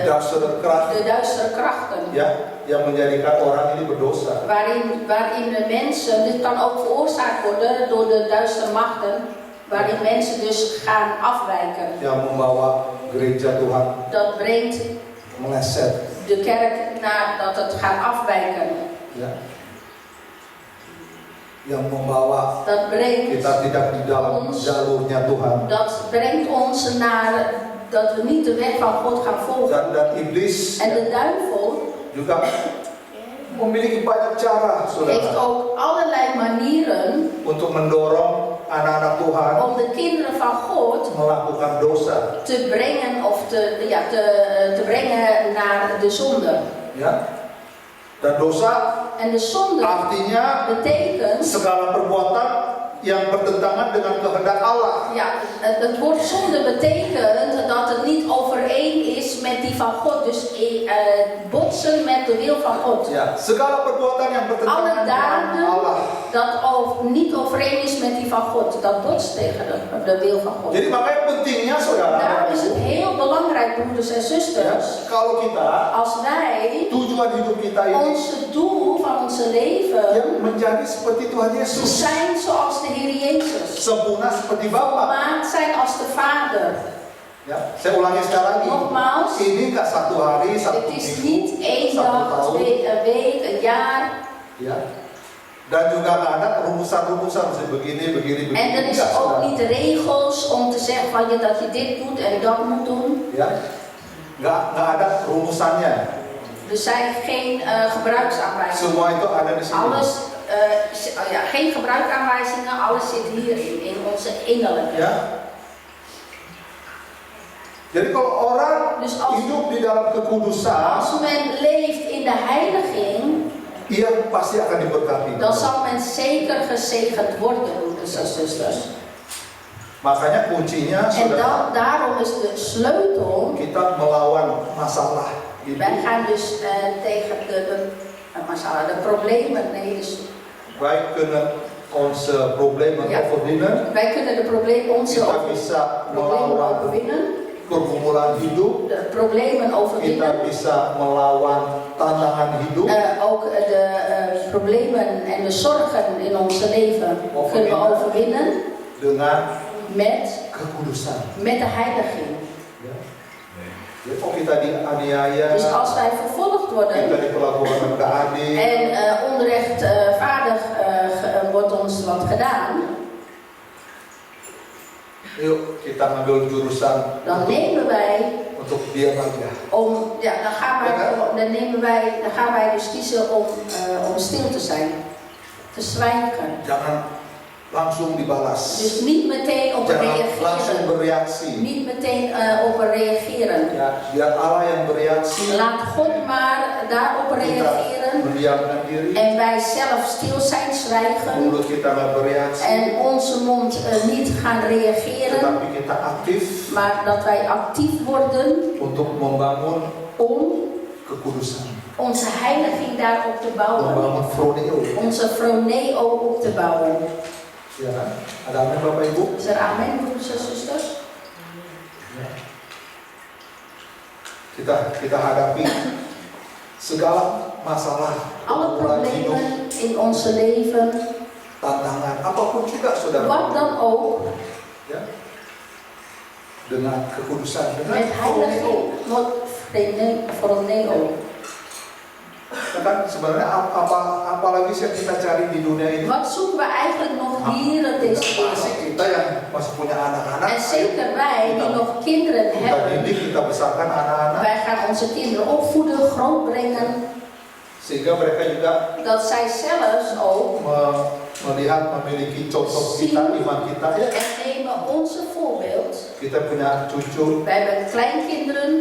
Speaker 3: Duistere kracht,
Speaker 1: de duistere krachten.
Speaker 3: ya, yang menjadikan orang ini berdosa.
Speaker 1: Waarin de mensen, dit kan ook veroorzaakt worden door de duistere machten, waarin mensen dus gaan afwijken.
Speaker 3: Yang membawa gereja Tuhan
Speaker 1: Dat brengt
Speaker 3: meleset.
Speaker 1: de kerk naar dat het gaat afwijken.
Speaker 3: Ya. Yang membawa
Speaker 1: Dat brengt
Speaker 3: kita tidak di dalam jalurnya Tuhan.
Speaker 1: Dat brengt ons naar dat we niet de weg van God gaan volgen.
Speaker 3: Dan iblis
Speaker 1: En de duivel
Speaker 3: juga memiliki banyak cara,
Speaker 1: heeft
Speaker 3: saudara,
Speaker 1: ook allerlei manieren
Speaker 3: untuk mendorong anak-anak Tuhan
Speaker 1: om de kinderen van God
Speaker 3: melakukan dosa.
Speaker 1: te brengen of te brengen naar de zonde.
Speaker 3: Ya. Dan dosa
Speaker 1: En de zonde
Speaker 3: artinya
Speaker 1: betekent,
Speaker 3: segala perbuatan yang bertentangan dengan kehendak Allah.
Speaker 1: ja, het woord zonde betekent dat het niet overeen is met die van God. Dus botsen met de wil van God.
Speaker 3: Ya, segala perbuatan yang bertentangan
Speaker 1: Alle
Speaker 3: dengan
Speaker 1: daden
Speaker 3: Allah.
Speaker 1: dat niet overeen is met die van God, dat botst tegen de wil van God.
Speaker 3: Jadi makanya pentingnya, saudara,
Speaker 1: Daarom is het heel belangrijk, broeders en
Speaker 3: ya,
Speaker 1: zusters,
Speaker 3: kalau kita
Speaker 1: als wij
Speaker 3: tujuan hidup kita ini
Speaker 1: ons doel van onze leven
Speaker 3: yang menjadi seperti Tuhan Yesus,
Speaker 1: zijn zoals de Heer Jezus,
Speaker 3: sempurna seperti Bapa.
Speaker 1: gemaakt zijn als de Vader.
Speaker 3: Ya, saya ulangi sekali lagi.
Speaker 1: Nogmaals,
Speaker 3: Ini nggak satu hari, satu
Speaker 1: het is
Speaker 3: minggu,
Speaker 1: niet één
Speaker 3: satu
Speaker 1: dag,
Speaker 3: tahun,
Speaker 1: een week, een jaar.
Speaker 3: ya. Dan juga nggak ada rumusan-rumusan begini.
Speaker 1: En er is
Speaker 3: Nggak,
Speaker 1: ook
Speaker 3: saudara.
Speaker 1: niet regels om te zeggen van je dat je dit moet en dat moet doen.
Speaker 3: Ya, nggak ada rumusannya.
Speaker 1: Er zijn geen gebruiksaanwijzingen.
Speaker 3: Semua itu ada di sini.
Speaker 1: Alles, geen gebruiksaanwijzingen, alles zit hierin, in onze innerlijke.
Speaker 3: Ya. Jadi kalau orang
Speaker 1: Dus als,
Speaker 3: hidup di dalam kekudusan,
Speaker 1: als men leeft in de heiliging,
Speaker 3: ia pasti akan diberkati.
Speaker 1: dan zal men zeker gezegend worden, broeders en zusters.
Speaker 3: Makanya kuncinya,
Speaker 1: En
Speaker 3: saudara,
Speaker 1: daarom is de sleutel,
Speaker 3: kita melawan masalah hidup.
Speaker 1: wij gaan dus tegen de problemen, nee, dus
Speaker 3: Wij kunnen onze problemen
Speaker 1: Ja.
Speaker 3: overwinnen.
Speaker 1: wij kunnen de onze
Speaker 3: Kita bisa
Speaker 1: problemen
Speaker 3: melawan
Speaker 1: overwinnen,
Speaker 3: pergumulan hidup.
Speaker 1: de problemen
Speaker 3: Kita
Speaker 1: overwinnen,
Speaker 3: bisa melawan tantangan hidup.
Speaker 1: ook de problemen en de zorgen in ons leven kunnen we overwinnen
Speaker 3: Dengan
Speaker 1: met
Speaker 3: kekudusan.
Speaker 1: de heiliging.
Speaker 3: Ya. Jadi kalau kita dianiaya,
Speaker 1: Dus als wij vervolgd
Speaker 3: kita
Speaker 1: worden
Speaker 3: diperlakukan tidak adil,
Speaker 1: en onrechtvaardig wordt ons wat gedaan,
Speaker 3: yuk kita ngambil jurusan
Speaker 1: dan nemen wij
Speaker 3: untuk diam aja.
Speaker 1: dan gaan wij dus kiezen om stil te zijn, te zwijgen.
Speaker 3: Jangan langsung dibalas.
Speaker 1: Dus niet meteen op
Speaker 3: Jangan langsung
Speaker 1: reageren.
Speaker 3: bereaksi.
Speaker 1: Niet meteen op reageren.
Speaker 3: Ya, biar Allah yang bereaksi.
Speaker 1: Laat God maar daarop
Speaker 3: Kita
Speaker 1: reageren.
Speaker 3: mendiamkan diri.
Speaker 1: En wij zelf stil zijn, zwijgen.
Speaker 3: Mulut kita nggak bereaksi.
Speaker 1: En onze mond niet gaan reageren.
Speaker 3: Tetapi kita aktif
Speaker 1: Maar dat wij actief worden
Speaker 3: untuk membangun
Speaker 1: om
Speaker 3: kekudusan.
Speaker 1: onze heiliging daarop te bouwen.
Speaker 3: Membangun froneo.
Speaker 1: Onze froneo op te bouwen.
Speaker 3: Ya kan? Ada amin Bapak Ibu?
Speaker 1: Is er amen, broeders en zusters?
Speaker 3: Kita hadapi segala masalah,
Speaker 1: Alle
Speaker 3: pergumulan hidup,
Speaker 1: problemen in onze leven,
Speaker 3: tantangan, apapun juga saudara.
Speaker 1: wat dan ook,
Speaker 3: Ya. Dengan kekudusan, dengan
Speaker 1: met heiliging, wat froneo.
Speaker 3: Kan sebenarnya apa lagi sih yang kita cari di dunia ini?
Speaker 1: Wat zoeken we eigenlijk nog hier op deze
Speaker 3: Pasti
Speaker 1: wereld?
Speaker 3: kita yang masih punya anak-anak,
Speaker 1: En zeker wij die nog kinderen
Speaker 3: kita
Speaker 1: hebben,
Speaker 3: didik, kita besarkan anak-anak,
Speaker 1: wij gaan onze kinderen opvoeden, grootbrengen,
Speaker 3: sehingga mereka juga
Speaker 1: dat zij zelfs ook
Speaker 3: melihat, memiliki contoh kita, iman kita. Ya,
Speaker 1: en nemen onze voorbeeld.
Speaker 3: kita punya cucu,
Speaker 1: Wij hebben kleinkinderen,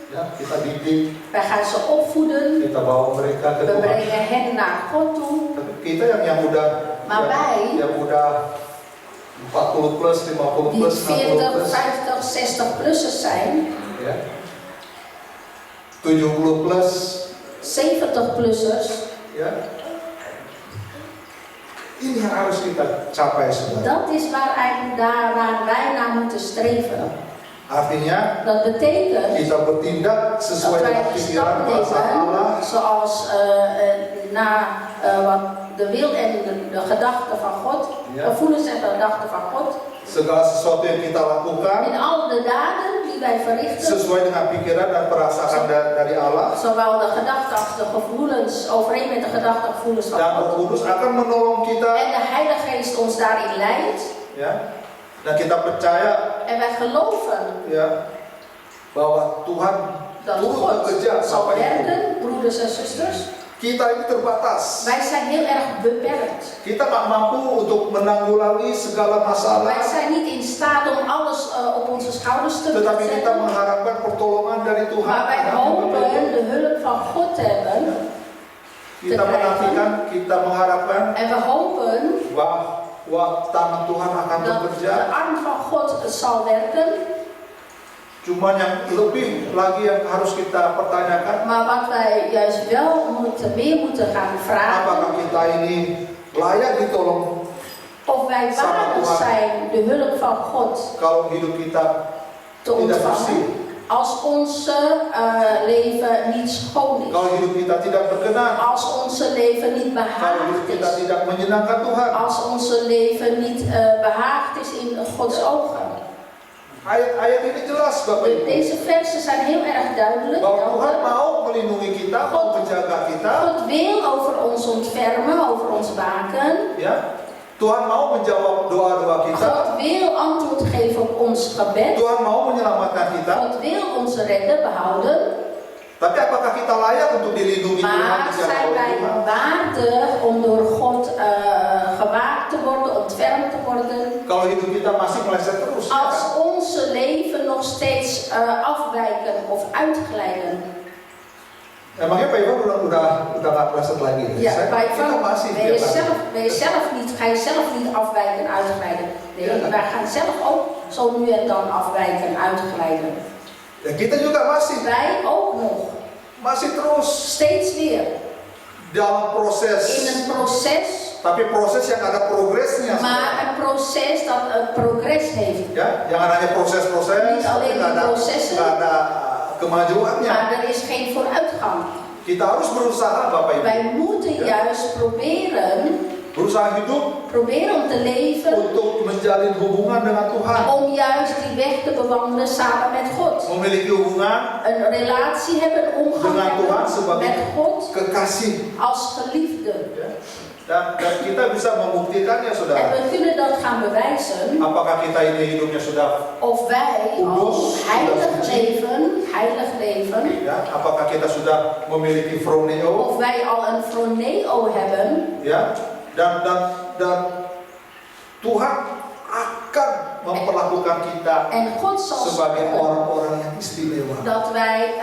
Speaker 3: ya, kita didik,
Speaker 1: wij gaan ze opvoeden,
Speaker 3: kita bawa mereka ke
Speaker 1: we
Speaker 3: Tuhan.
Speaker 1: brengen hen naar God toe.
Speaker 3: Tapi kita yang udah,
Speaker 1: Maar wij,
Speaker 3: yang udah 40 plus, 50
Speaker 1: die
Speaker 3: plus, 60
Speaker 1: 40,
Speaker 3: plus,
Speaker 1: 50, 60-plussers zijn,
Speaker 3: ya, 70 plus,
Speaker 1: 70-plussers,
Speaker 3: ya, Ini yang harus kita capai, saudara.
Speaker 1: Dat is waar wij naar moeten streven.
Speaker 3: Artinya
Speaker 1: Dat betekent
Speaker 3: kita bertindak
Speaker 1: dat
Speaker 3: sesuai
Speaker 1: wij
Speaker 3: dengan
Speaker 1: een
Speaker 3: pikiran
Speaker 1: stap
Speaker 3: perasaan Allah.
Speaker 1: nemen zoals wat de wil en de gedachten van God,
Speaker 3: Ja.
Speaker 1: gevoelens en gedachten van God.
Speaker 3: Segala sesuatu yang kita lakukan
Speaker 1: In al de daden die wij verrichten,
Speaker 3: sesuai dengan pikiran dan perasaan dari Allah.
Speaker 1: zowel de gedachten als de gevoelens, overeen met de gedachten en gevoelens van
Speaker 3: Dan Roh
Speaker 1: God.
Speaker 3: Kudus akan menolong kita,
Speaker 1: En de Heilige Geest ons daarin leidt.
Speaker 3: ya. Dan kita percaya,
Speaker 1: En wij geloven
Speaker 3: ya, bahwa Tuhan
Speaker 1: dat
Speaker 3: turut
Speaker 1: God
Speaker 3: bekerja
Speaker 1: zal
Speaker 3: sampai itu.
Speaker 1: werken, broeders en zusters.
Speaker 3: Kita ini terbatas.
Speaker 1: Wij zijn heel erg beperkt.
Speaker 3: Kita nggak mampu untuk menanggulangi segala
Speaker 1: Wij
Speaker 3: masalah,
Speaker 1: zijn niet in staat om alles op onze schouders te
Speaker 3: tetapi kita
Speaker 1: zetten.
Speaker 3: mengharapkan pertolongan dari Tuhan.
Speaker 1: Maar wij hopen de hulp van God te hebben.
Speaker 3: Kita menantikan, kita mengharapkan
Speaker 1: En we hopen
Speaker 3: bahwa tangan Tuhan akan
Speaker 1: dat
Speaker 3: bekerja.
Speaker 1: de arm van God zal werken.
Speaker 3: Cuman yang lebih lagi yang harus kita pertanyakan,
Speaker 1: Maar wat wij juist wel meer moeten gaan vragen.
Speaker 3: apakah kita ini layak ditolong
Speaker 1: Of wij waardig zijn de hulp van God
Speaker 3: kalau hidup kita
Speaker 1: te
Speaker 3: tidak bersih,
Speaker 1: ontvangen. Als onze leven niet schoon is.
Speaker 3: kalau hidup kita tidak berkenan,
Speaker 1: Als onze leven niet
Speaker 3: kalau hidup
Speaker 1: behaagd
Speaker 3: kita
Speaker 1: is.
Speaker 3: tidak menyenangkan Tuhan.
Speaker 1: Als onze leven niet behaagd is in Gods ogen.
Speaker 3: Ayat-ayat ini jelas Bapak Ibu,
Speaker 1: Deze versen zijn heel erg duidelijk.
Speaker 3: bahwa Tuhan
Speaker 1: helder.
Speaker 3: mau melindungi kita, mau menjaga kita,
Speaker 1: God wil over ons ontfermen, over ons waken.
Speaker 3: ya. Tuhan mau menjawab doa-doa kita.
Speaker 1: God wil antwoord geven op ons gebed.
Speaker 3: Tuhan mau menyelamatkan kita.
Speaker 1: God wil ons redden, behouden.
Speaker 3: Tapi apakah kita layak untuk dilindungi Tuhan,
Speaker 1: Maar
Speaker 3: dijaga
Speaker 1: zijn
Speaker 3: oleh
Speaker 1: wij
Speaker 3: Tuhan?
Speaker 1: waardig om door God gewaakt te worden, ontfermd te worden?
Speaker 3: Kalau hidup kita masih meleset terus, ya
Speaker 1: Als
Speaker 3: kan?
Speaker 1: onze leven nog steeds afwijken of uitglijden.
Speaker 3: Emangnya Pak Ivan udah nggak meleset lagi?
Speaker 1: Ja, bij
Speaker 3: kita masih
Speaker 1: ben je
Speaker 3: tiap hari.
Speaker 1: ga je zelf niet afwijken en uitglijden. Nee,
Speaker 3: Ja.
Speaker 1: wij gaan zelf ook zo nu en dan afwijken en uitglijden.
Speaker 3: Ya, kita juga masih
Speaker 1: Wij ook nog.
Speaker 3: terus
Speaker 1: Steeds weer.
Speaker 3: dalam proses.
Speaker 1: In een proces,
Speaker 3: Tapi proses yang ada progresnya.
Speaker 1: maar een proces dat een progress heeft.
Speaker 3: Ya, jangan hanya proses-proses,
Speaker 1: Niet alleen
Speaker 3: nggak
Speaker 1: die prosessen.
Speaker 3: ada kemajuannya.
Speaker 1: Maar er is geen vooruitgang.
Speaker 3: Kita harus berusaha, Bapak Ibu.
Speaker 1: Wij moeten juist
Speaker 3: Berusaha hidup
Speaker 1: proberen om te leven,
Speaker 3: untuk menjalin hubungan dengan Tuhan.
Speaker 1: om juist die weg te bewandelen samen met God.
Speaker 3: Memiliki hubungan
Speaker 1: Een relatie hebben, een omgang
Speaker 3: Dengan Tuhan
Speaker 1: hebben
Speaker 3: sebagai
Speaker 1: met God
Speaker 3: kekasih.
Speaker 1: als geliefde.
Speaker 3: Ya. Dan kita bisa membuktikannya,
Speaker 1: En
Speaker 3: saudara.
Speaker 1: we kunnen dat gaan bewijzen
Speaker 3: Apakah kita ini hidupnya sudah,
Speaker 1: of wij
Speaker 3: Kudus,
Speaker 1: als heilig leven,
Speaker 3: ya? Apakah kita sudah memiliki froneo,
Speaker 1: of wij al een froneo hebben,
Speaker 3: ya? Dan Tuhan akan memperlakukan kita
Speaker 1: en God zal
Speaker 3: sebagai
Speaker 1: zorgen
Speaker 3: orang-orang yang istimewa.
Speaker 1: dat wij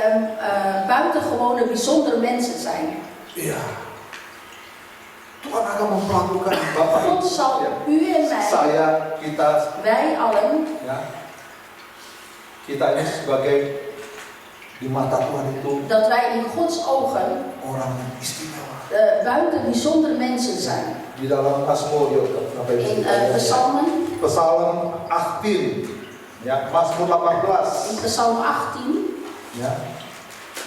Speaker 1: buitengewone bijzondere mensen zijn.
Speaker 3: Iya. Tuhan akan memperlakukan Bapak,
Speaker 1: God zal
Speaker 3: ya,
Speaker 1: u en mij,
Speaker 3: saya, kita,
Speaker 1: wij allen,
Speaker 3: ya, kita ini sebagai di mata Tuhan itu
Speaker 1: dat wij in Gods ogen
Speaker 3: orang yang istimewa.
Speaker 1: buiten bijzondere mensen zijn.
Speaker 3: Di dalam Mazmur, Bapak Ibu,
Speaker 1: In Psalmen,
Speaker 3: Psalm 18, ya, Mazmur 18,
Speaker 1: in Psalm 18,
Speaker 3: ya.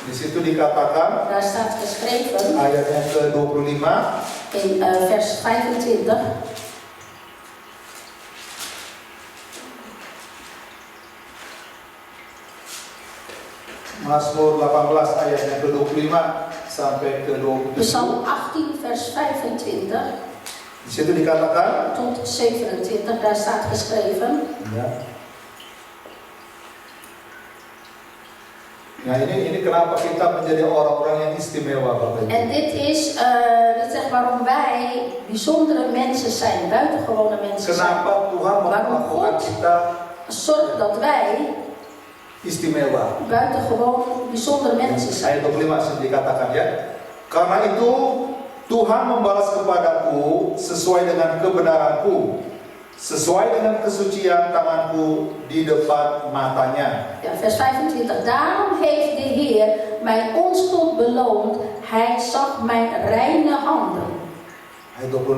Speaker 3: Di situ dikatakan
Speaker 1: daar staat geschreven
Speaker 3: ayatnya ke-25,
Speaker 1: in vers 25.
Speaker 3: Mazmur 18 ayatnya ke-25 sampai ke-27.
Speaker 1: Psalm 18 vers 25
Speaker 3: Di situ dikatakan,
Speaker 1: tot 27, daar staat geschreven.
Speaker 3: ya. Nah, ini kenapa kita menjadi orang-orang yang istimewa, Bapak Ibu?
Speaker 1: En dit zegt waarom wij bijzondere mensen zijn, buitengewone mensen zijn.
Speaker 3: Kenapa Tuhan memperlakukan kita
Speaker 1: Zorg dat wij
Speaker 3: istimewa?
Speaker 1: buitengewoon bijzondere mensen zijn.
Speaker 3: Ayat 25 dikatakan, ya. Karena itu Tuhan membalas kepadaku sesuai dengan kebenaranku, sesuai dengan kesucian tanganku di depan matanya.
Speaker 1: Ja, vers 25. Daarom heeft de Heer mijn onschuld beloond. Hij zag mijn reine handen.
Speaker 3: Ayat 26.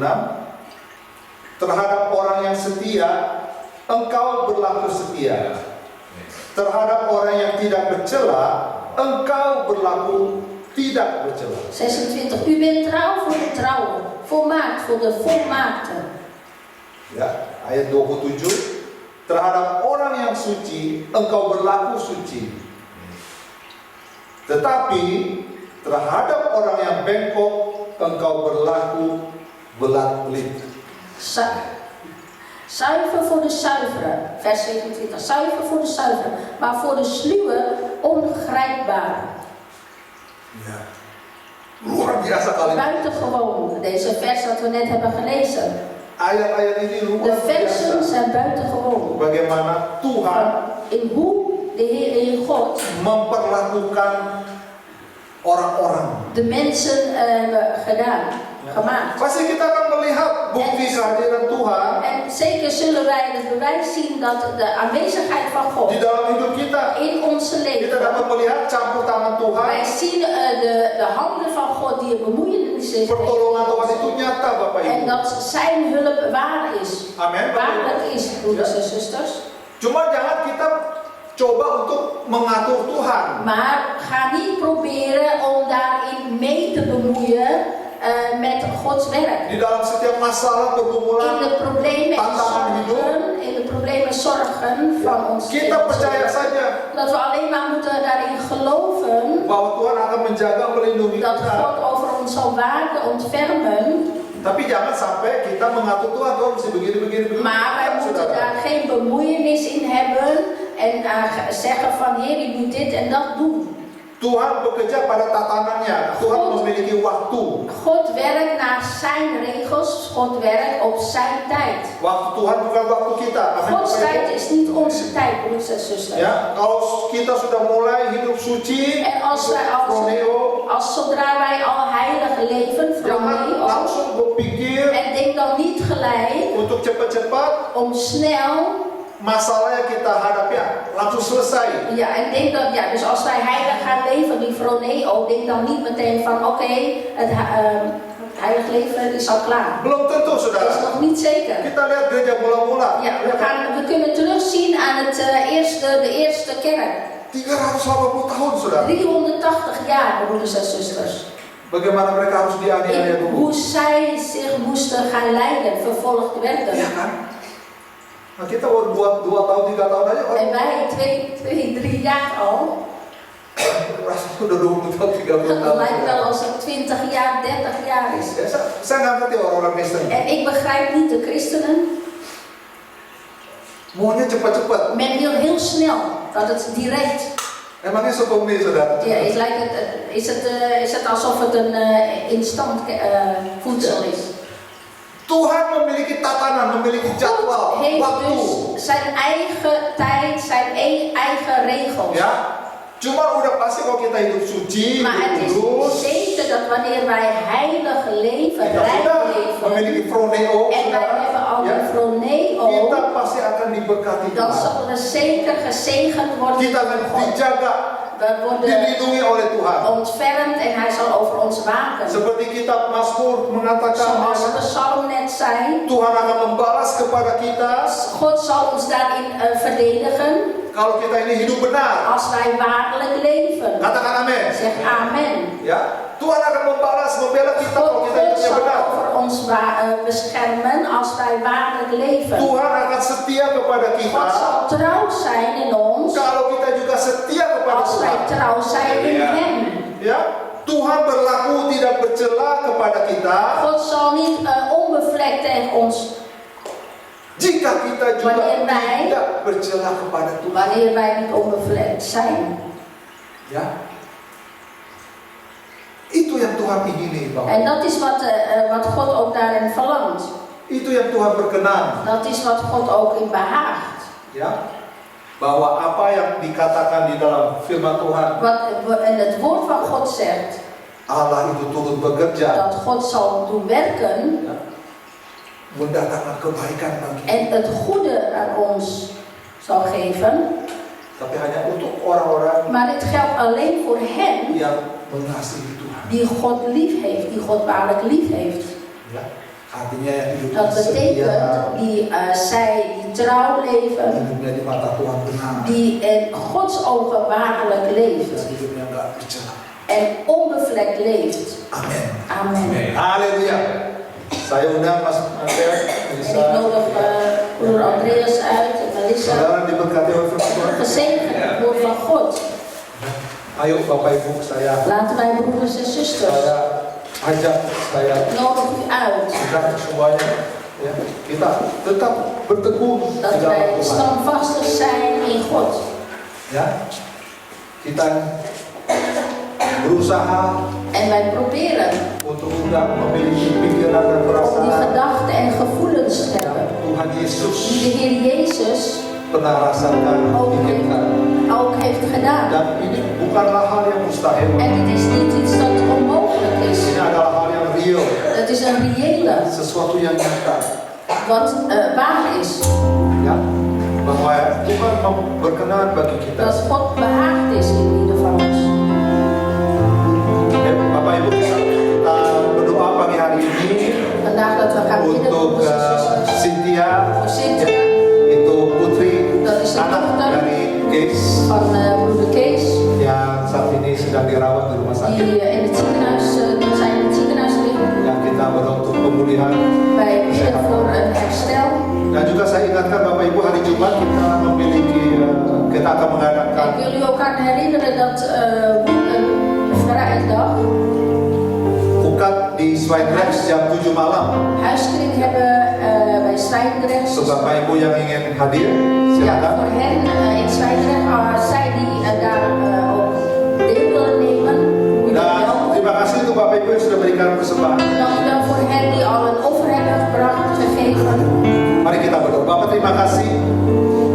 Speaker 3: Terhadap orang yang setia, engkau berlaku setia. Terhadap orang yang tidak bercela, engkau berlaku tidak bercela.
Speaker 1: 26. U bent trouw voor de trouwen, volmaakt voor de volmaakten.
Speaker 3: Ya, ayat 27. Terhadap orang yang suci, engkau berlaku suci. Tetapi terhadap orang yang bengkok, engkau berlaku belat-belit.
Speaker 1: Zuiver voor de zuivere, vers 27. Zuiver voor de zuivere, maar voor de sluwe ongrijpbaar.
Speaker 3: Ya. Luar biasa kali.
Speaker 1: Buitengewoon, deze vers dat we net hebben gelezen.
Speaker 3: Ayat-ayat ini
Speaker 1: De
Speaker 3: luar
Speaker 1: versen
Speaker 3: biasa.
Speaker 1: zijn buitengewoon.
Speaker 3: Bagaimana Tuhan
Speaker 1: In hoe de Heer in God
Speaker 3: memperlakukan orang-orang.
Speaker 1: de mensen hebben gemaakt.
Speaker 3: Pasti kita akan melihat bukti kehadiran Tuhan
Speaker 1: En zeker zullen wij het bewijs zien dat de aanwezigheid van God
Speaker 3: di dalam hidup kita.
Speaker 1: in onze
Speaker 3: Kita
Speaker 1: leven.
Speaker 3: dapat melihat campur tangan Tuhan.
Speaker 1: Wij zien de handen van God die een bemoeienis is.
Speaker 3: Pertolongan Tuhan itu nyata, Bapak
Speaker 1: En
Speaker 3: Ibu.
Speaker 1: dat zijn hulp waar is.
Speaker 3: Amin. Bapak Ibu.
Speaker 1: Waarlijk is, broeders en zusters.
Speaker 3: Cuma jangan kita coba untuk mengatur Tuhan.
Speaker 1: Maar ga niet proberen om daarin mee te bemoeien met Gods werk.
Speaker 3: Di dalam setiap masalah
Speaker 1: In
Speaker 3: pergumulan,
Speaker 1: de problemen en
Speaker 3: tantangan hidup,
Speaker 1: zorgen, in de problemen en zorgen van ons.
Speaker 3: kita percaya saja
Speaker 1: Dat we alleen maar moeten daarin geloven
Speaker 3: bahwa Tuhan akan menjaga melindungi
Speaker 1: dat
Speaker 3: kita.
Speaker 1: God over ons zal waken, ontfermen.
Speaker 3: Tapi jangan sampai kita mengatur Tuhan, Tuhan mesti begini.
Speaker 1: Maar wij
Speaker 3: Kan,
Speaker 1: moeten
Speaker 3: saudara?
Speaker 1: daar geen bemoeienis in hebben en zeggen van Heer, je moet dit en dat doen.
Speaker 3: Tuhan bekerja pada tatanannya. Tuhan memiliki waktu.
Speaker 1: God werkt naar zijn regels, God werkt op zijn tijd.
Speaker 3: Waktu Tuhan bukan waktu kita. Amin,
Speaker 1: Gods
Speaker 3: Bapak
Speaker 1: tijd
Speaker 3: Ibu.
Speaker 1: is niet onze tijd, broeders en zusters.
Speaker 3: Ya, kalau kita sudah mulai hidup suci,
Speaker 1: En
Speaker 3: Froneo,
Speaker 1: als zodra wij al heilig leven,
Speaker 3: jangan
Speaker 1: Froneo,
Speaker 3: langsung berpikir
Speaker 1: en denk dan niet gelijk
Speaker 3: untuk cepat-cepat
Speaker 1: om snel.
Speaker 3: masalah yang kita hadapi langsung selesai.
Speaker 1: Ja, ik denk dat, ja, dus als wij heilig gaan leven, die Froneo, denk dan niet meteen van oké, het heilig leven is al klaar.
Speaker 3: Belum tentu,
Speaker 1: Dat is
Speaker 3: saudara.
Speaker 1: nog niet zeker.
Speaker 3: Kita lihat gereja mula-mula.
Speaker 1: Ja, we kunnen terugzien aan de eerste kerk.
Speaker 3: 380 tahun, saudara.
Speaker 1: 380 jaar, broeders en zusters.
Speaker 3: Bagaimana mereka harus dianiaya
Speaker 1: In
Speaker 3: dulu.
Speaker 1: hoe zij zich moesten gaan leiden, vervolgd werden.
Speaker 3: Iya kan? Nah, kita baru 2 tahun, 3 tahun aja.
Speaker 1: En wij 2-3 jaar al.
Speaker 3: Rasanya udah 20 tahun, 30
Speaker 1: Het
Speaker 3: tahun.
Speaker 1: lijkt wel als het 20 jaar, 30 jaar is.
Speaker 3: Ya, saya nggak ngerti orang-orang Kristen.
Speaker 1: En ik begrijp niet de christenen.
Speaker 3: Maunya cepat-cepat.
Speaker 1: Men wil heel snel, dat het direct.
Speaker 3: Emangnya seperti saudara?
Speaker 1: Ja, is het alsof het een instant voedsel is.
Speaker 3: Tuhan memiliki tatanan, memiliki jadwal,
Speaker 1: God heeft
Speaker 3: waktu.
Speaker 1: dus zijn eigen tijd, zijn eigen regels.
Speaker 3: Ya, cuma udah pasti kalau kita hidup suci,
Speaker 1: Maar het
Speaker 3: hidup
Speaker 1: is
Speaker 3: kudus,
Speaker 1: zeker dat wanneer wij heilig leven,
Speaker 3: kita
Speaker 1: rein
Speaker 3: sudah
Speaker 1: leven,
Speaker 3: memiliki froneo,
Speaker 1: en wij
Speaker 3: saudara,
Speaker 1: hebben al
Speaker 3: ya,
Speaker 1: die Froneo,
Speaker 3: kita pasti akan diberkati
Speaker 1: dan
Speaker 3: Tuhan.
Speaker 1: zullen we zeker gezegend worden
Speaker 3: Kita
Speaker 1: door
Speaker 3: akan
Speaker 1: God.
Speaker 3: dijaga,
Speaker 1: We worden
Speaker 3: dilindungi oleh Tuhan.
Speaker 1: ontfermd en Hij zal over ons waken.
Speaker 3: Seperti kitab Mazmur mengatakan,
Speaker 1: Zoals de psalm net zei,
Speaker 3: Tuhan akan membalas kepada kita
Speaker 1: God zal ons daarin verdedigen
Speaker 3: kalau kita ini hidup benar.
Speaker 1: als wij waarlijk leven.
Speaker 3: Katakan amin.
Speaker 1: Zeg amen.
Speaker 3: Ya, Tuhan akan membalas, membela kita kalau kita
Speaker 1: God
Speaker 3: hidupnya
Speaker 1: zal
Speaker 3: benar.
Speaker 1: over ons beschermen als wij waarlijk leven.
Speaker 3: Tuhan akan setia kepada kita
Speaker 1: God zal trouw zijn in ons
Speaker 3: kalau kita juga setia kepada
Speaker 1: als wij
Speaker 3: Tuhan.
Speaker 1: trouw zijn in Hem.
Speaker 3: Ya, Tuhan berlaku tidak bercela kepada kita
Speaker 1: God zal niet onbevlekt tegen ons
Speaker 3: jika kita juga
Speaker 1: Wanneer wij-
Speaker 3: tidak bercela kepada Tuhan.
Speaker 1: wanneer wij niet onbevlekt zijn.
Speaker 3: Ya, itu yang Tuhan ingini, Bapak.
Speaker 1: En dat is wat God ook daarin verlangt.
Speaker 3: Itu yang Tuhan berkenan.
Speaker 1: Dat is wat God ook in behaagt.
Speaker 3: Ya, bahwa apa yang dikatakan di dalam firman Tuhan,
Speaker 1: En het woord van God zegt
Speaker 3: Allah itu turut bekerja,
Speaker 1: dat God zal doen werken
Speaker 3: ya, mendatangkan kebaikan bagi kita.
Speaker 1: en het goede aan ons zal geven.
Speaker 3: Tapi hanya untuk orang-orang
Speaker 1: Maar dit geldt alleen voor hen
Speaker 3: yang mengasihi Tuhan.
Speaker 1: die God lief heeft, die God waarlijk lief heeft.
Speaker 3: Ya. Artinya hidup
Speaker 1: Dat
Speaker 3: setia,
Speaker 1: betekent zij die trouw leven,
Speaker 3: hidupnya di mata Tuhan benar,
Speaker 1: die in Gods ogen waarlijk leeft
Speaker 3: dan hidupnya nggak bercelah.
Speaker 1: en onbevlekt leeft.
Speaker 3: Amin.
Speaker 1: Amen.
Speaker 3: Haleluya. Saya undang Mas Andreas,
Speaker 1: En ik
Speaker 3: Melissa.
Speaker 1: nodig broer Andreas uit en Melissa.
Speaker 3: Saudara diberkati oleh firman Tuhan.
Speaker 1: Gezegend het woord van God.
Speaker 3: Ayo Bapak Ibu, saya
Speaker 1: Laten wij broeders en zusters,
Speaker 3: ajak, saya
Speaker 1: nodig u uit
Speaker 3: ajak semuanya, ya, kita tetap berteguh di
Speaker 1: dat
Speaker 3: dalam
Speaker 1: wij
Speaker 3: Tuhan.
Speaker 1: standvastig zijn in God.
Speaker 3: Ya, kita berusaha
Speaker 1: En wij proberen
Speaker 3: untuk tidak memiliki pikiran dan
Speaker 1: om die
Speaker 3: perasaan
Speaker 1: gedachten en gevoelens te
Speaker 3: yang
Speaker 1: hebben
Speaker 3: Tuhan Yesus
Speaker 1: die de Heer Jezus
Speaker 3: pernah rasakan, pikirkan.
Speaker 1: ook heeft gedaan.
Speaker 3: Dan ini bukanlah hal yang mustahil.
Speaker 1: En het is niet iets dat onmogelijk is.
Speaker 3: Ini adalah hal yang real,
Speaker 1: Het is een reële,
Speaker 3: sesuatu yang nyata.
Speaker 1: wat waar is.
Speaker 3: Ya, bahwa Tuhan berkenan bagi kita.
Speaker 1: Dat God behaagd is in ieder van ons.
Speaker 3: Bapak Ibu, kita berdoa pagi hari ini
Speaker 1: Vandaag dat we gaan bidden
Speaker 3: untuk
Speaker 1: voor onze zusters.
Speaker 3: Cynthia,
Speaker 1: Voor Cynthia,
Speaker 3: itu putri
Speaker 1: dat is de
Speaker 3: anak
Speaker 1: dochter
Speaker 3: dari Kees
Speaker 1: van broeder Kees,
Speaker 3: yang saat ini sedang dirawat di rumah sakit.
Speaker 1: die in het ziekenhuis, dat zij in het ziekenhuis liggen.
Speaker 3: Yang kita berdoa untuk pemulihan.
Speaker 1: Wij bidden voor een herstel.
Speaker 3: Dan juga saya ingatkan Bapak Ibu, hari Jumat kita memiliki, kita akan mengadakan
Speaker 1: Ik wil u ook aan herinneren dat vrijdag
Speaker 3: bukat di Zwijndrecht jam 7 malam.
Speaker 1: huiskring hebben bij Zwijndrecht.
Speaker 3: Untuk Bapak Ibu yang ingin hadir,
Speaker 1: Ja,
Speaker 3: silakan.
Speaker 1: voor hen in Zwijndrecht, zij die daar ook deel willen nemen. U bent
Speaker 3: Dan
Speaker 1: welkom.
Speaker 3: terima kasih untuk Bapak Ibu yang sudah berikan persembahan.
Speaker 1: Dank u wel voor hen die al een offer hebben gebracht, gegeven.
Speaker 3: Mari kita berdoa. Bapak, terima kasih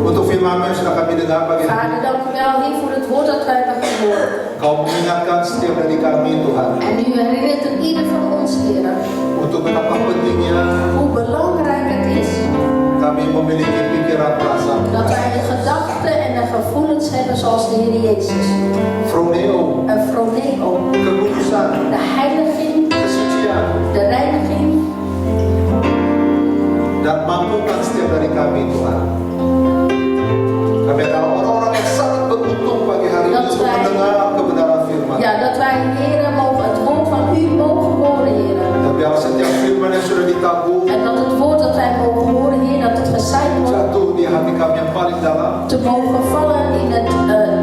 Speaker 3: untuk firman-Mu yang sudah kami dengar pagi hari.
Speaker 1: Vader, dank u wel hier voor het woord dat wij hebben gehoord.
Speaker 3: Kau mengingatkan setiap dari kami, Tuhan,
Speaker 1: En u herinnert een ieder van ons, Heer,
Speaker 3: untuk betapa pentingnya
Speaker 1: hoe belangrijk het is
Speaker 3: kami memiliki pikiran perasaan
Speaker 1: dat wij de gedachten en de gevoelens hebben zoals de Heer Jezus.
Speaker 3: Froneo,
Speaker 1: Een froneo,
Speaker 3: kekudusan,
Speaker 1: de heiliging,
Speaker 3: kesucian,
Speaker 1: de reiniging.
Speaker 3: dan mampukan setiap dari kami, Tuhan. Kami adalah orang-orang yang sangat beruntung pagi hari ini untuk mendengar kebenaran firman.
Speaker 1: Ja, dat wij, Heer, mogen het woord van u mogen horen, Heer.
Speaker 3: Dan biar setiap firman yang sudah ditabur
Speaker 1: En dat het woord dat wij mogen horen, Heer, dat het gezaaid wordt,
Speaker 3: jatuh di hati kami yang paling dalam,
Speaker 1: te mogen vallen in het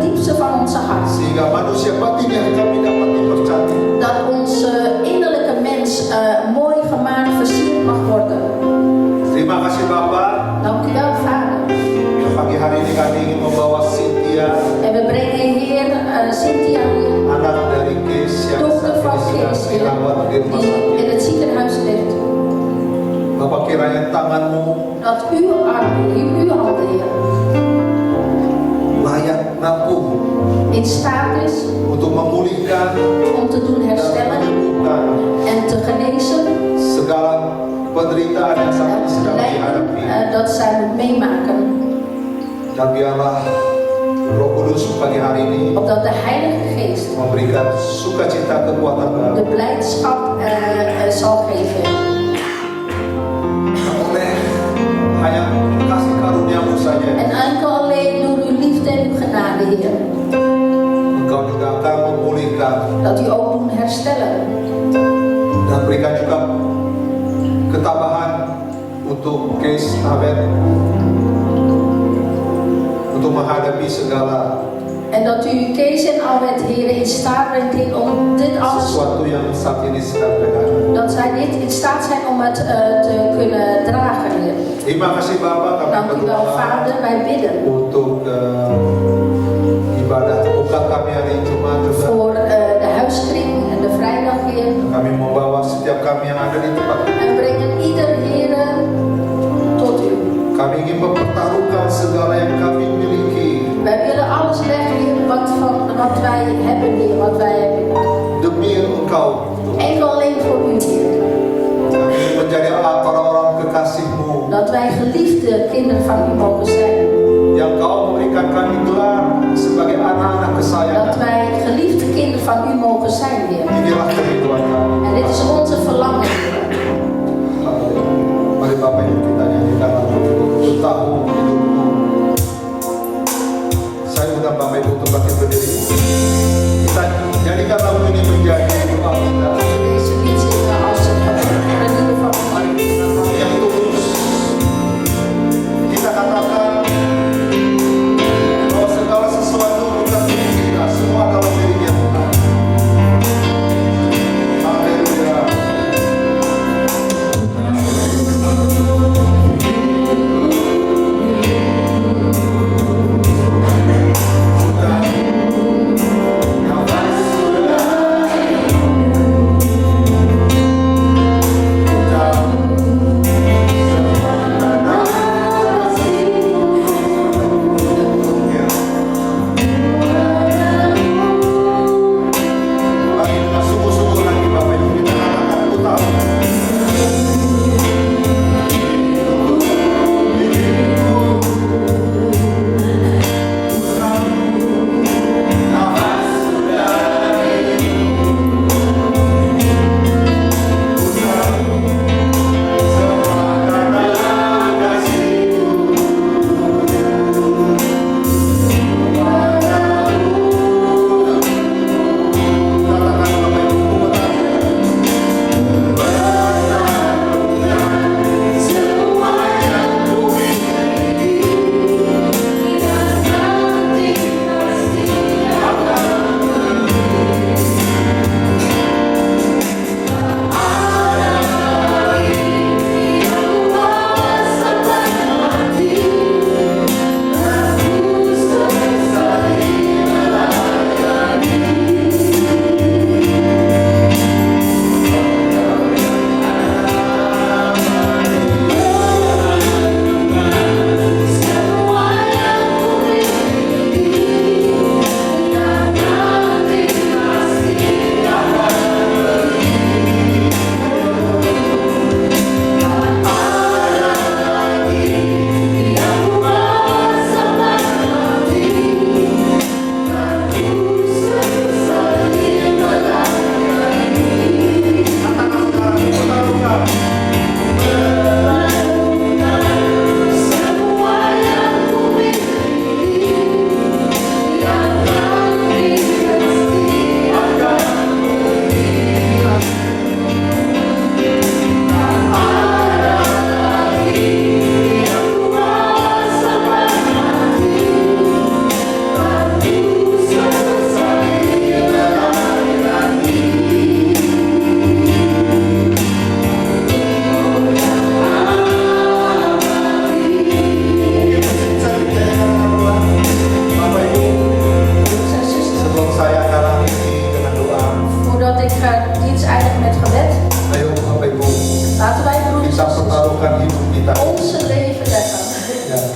Speaker 1: diepste van onze hart.
Speaker 3: sehingga manusia batin yang kami dapat dipercaya.
Speaker 1: Dat onze innerlijke mens mooi gemaakt, versierd mag worden.
Speaker 3: Terima kasih Bapak.
Speaker 1: Dank u wel, Vader.
Speaker 3: Pagi hari ini kami ingin membawa Cynthia,
Speaker 1: En we brengen, Heer, Cynthia hier,
Speaker 3: anak dari Kees yang
Speaker 1: dochter
Speaker 3: saat
Speaker 1: van
Speaker 3: ini sedang
Speaker 1: Kees, Heer,
Speaker 3: dirawat di rumah
Speaker 1: die
Speaker 3: sakit.
Speaker 1: in het ziekenhuis ligt.
Speaker 3: Bapak, kiranya tangan-Mu
Speaker 1: Dat uw armen, uw handen, Heer,
Speaker 3: layak mampu
Speaker 1: in staat is
Speaker 3: untuk memulihkan
Speaker 1: om te doen
Speaker 3: dan
Speaker 1: herstellen
Speaker 3: menyembuhkan
Speaker 1: en te genezen.
Speaker 3: segala penderitaan yang saat ini sedang dihadapi.
Speaker 1: Dat zij moet meemaken.
Speaker 3: Dan biarlah Roh Kudus pagi hari ini
Speaker 1: Opdat de Heilige Geest
Speaker 3: memberikan sukacita kekuatan baru
Speaker 1: de blijdschap zal geven.
Speaker 3: oleh hanya kasih karunia-Mu saja.
Speaker 1: En enkel alleen door uw liefde en uw genade, Heer.
Speaker 3: Engkau juga akan memulihkan
Speaker 1: Dat u ook doen herstellen.
Speaker 3: dan berikan juga ketabahan untuk Kees Awet untuk menghadapi segala
Speaker 1: En dat u Kees en Alwet, Heer, in staat brengt Heer, om dit alles,
Speaker 3: sesuatu yang saat ini sedang terjadi.
Speaker 1: dat zij dit in staat zijn om het te kunnen dragen, Heer.
Speaker 3: Terima kasih Bapak, kami
Speaker 1: Dank u wel,
Speaker 3: berdoa
Speaker 1: Vader, wij bidden
Speaker 3: untuk ibadah buka kami hari Jumat juga.
Speaker 1: voor de huiskring en de vrijdag, Heer.
Speaker 3: Kami membawa setiap kami yang ada di tempat ini.
Speaker 1: En brengen ieder, Heer, tot u.
Speaker 3: Kami ingin mempertaruhkan segala yang kami miliki
Speaker 1: Wij willen alles weggeven wat wij hebben, Heer, wat wij hebben.
Speaker 3: demi Engkau.
Speaker 1: Enkel alleen voor u, Heer.
Speaker 3: Kami ingin menjadi orang-orang kekasih-Mu
Speaker 1: Dat wij geliefde kinderen van u mogen zijn.
Speaker 3: yang Kau memberikan kami gelar sebagai anak-anak
Speaker 1: Dat
Speaker 3: kesayangan.
Speaker 1: wij geliefde kinderen van u mogen zijn, Heer.
Speaker 3: Inilah kerinduan kami.
Speaker 1: En dit is onze verlangen, Heer.
Speaker 3: tahun hidupku. Saya undang Bapak Ibu untuk bangkit berdiri. Kita jadikan lagu ini menjadi doa kita.
Speaker 1: Deze lied zingen als het verdienen van
Speaker 3: Mari yang tulus kita katakan bahwa segala sesuatu bukan milik kita, semua adalah miliknya Tuhan. Haleluya.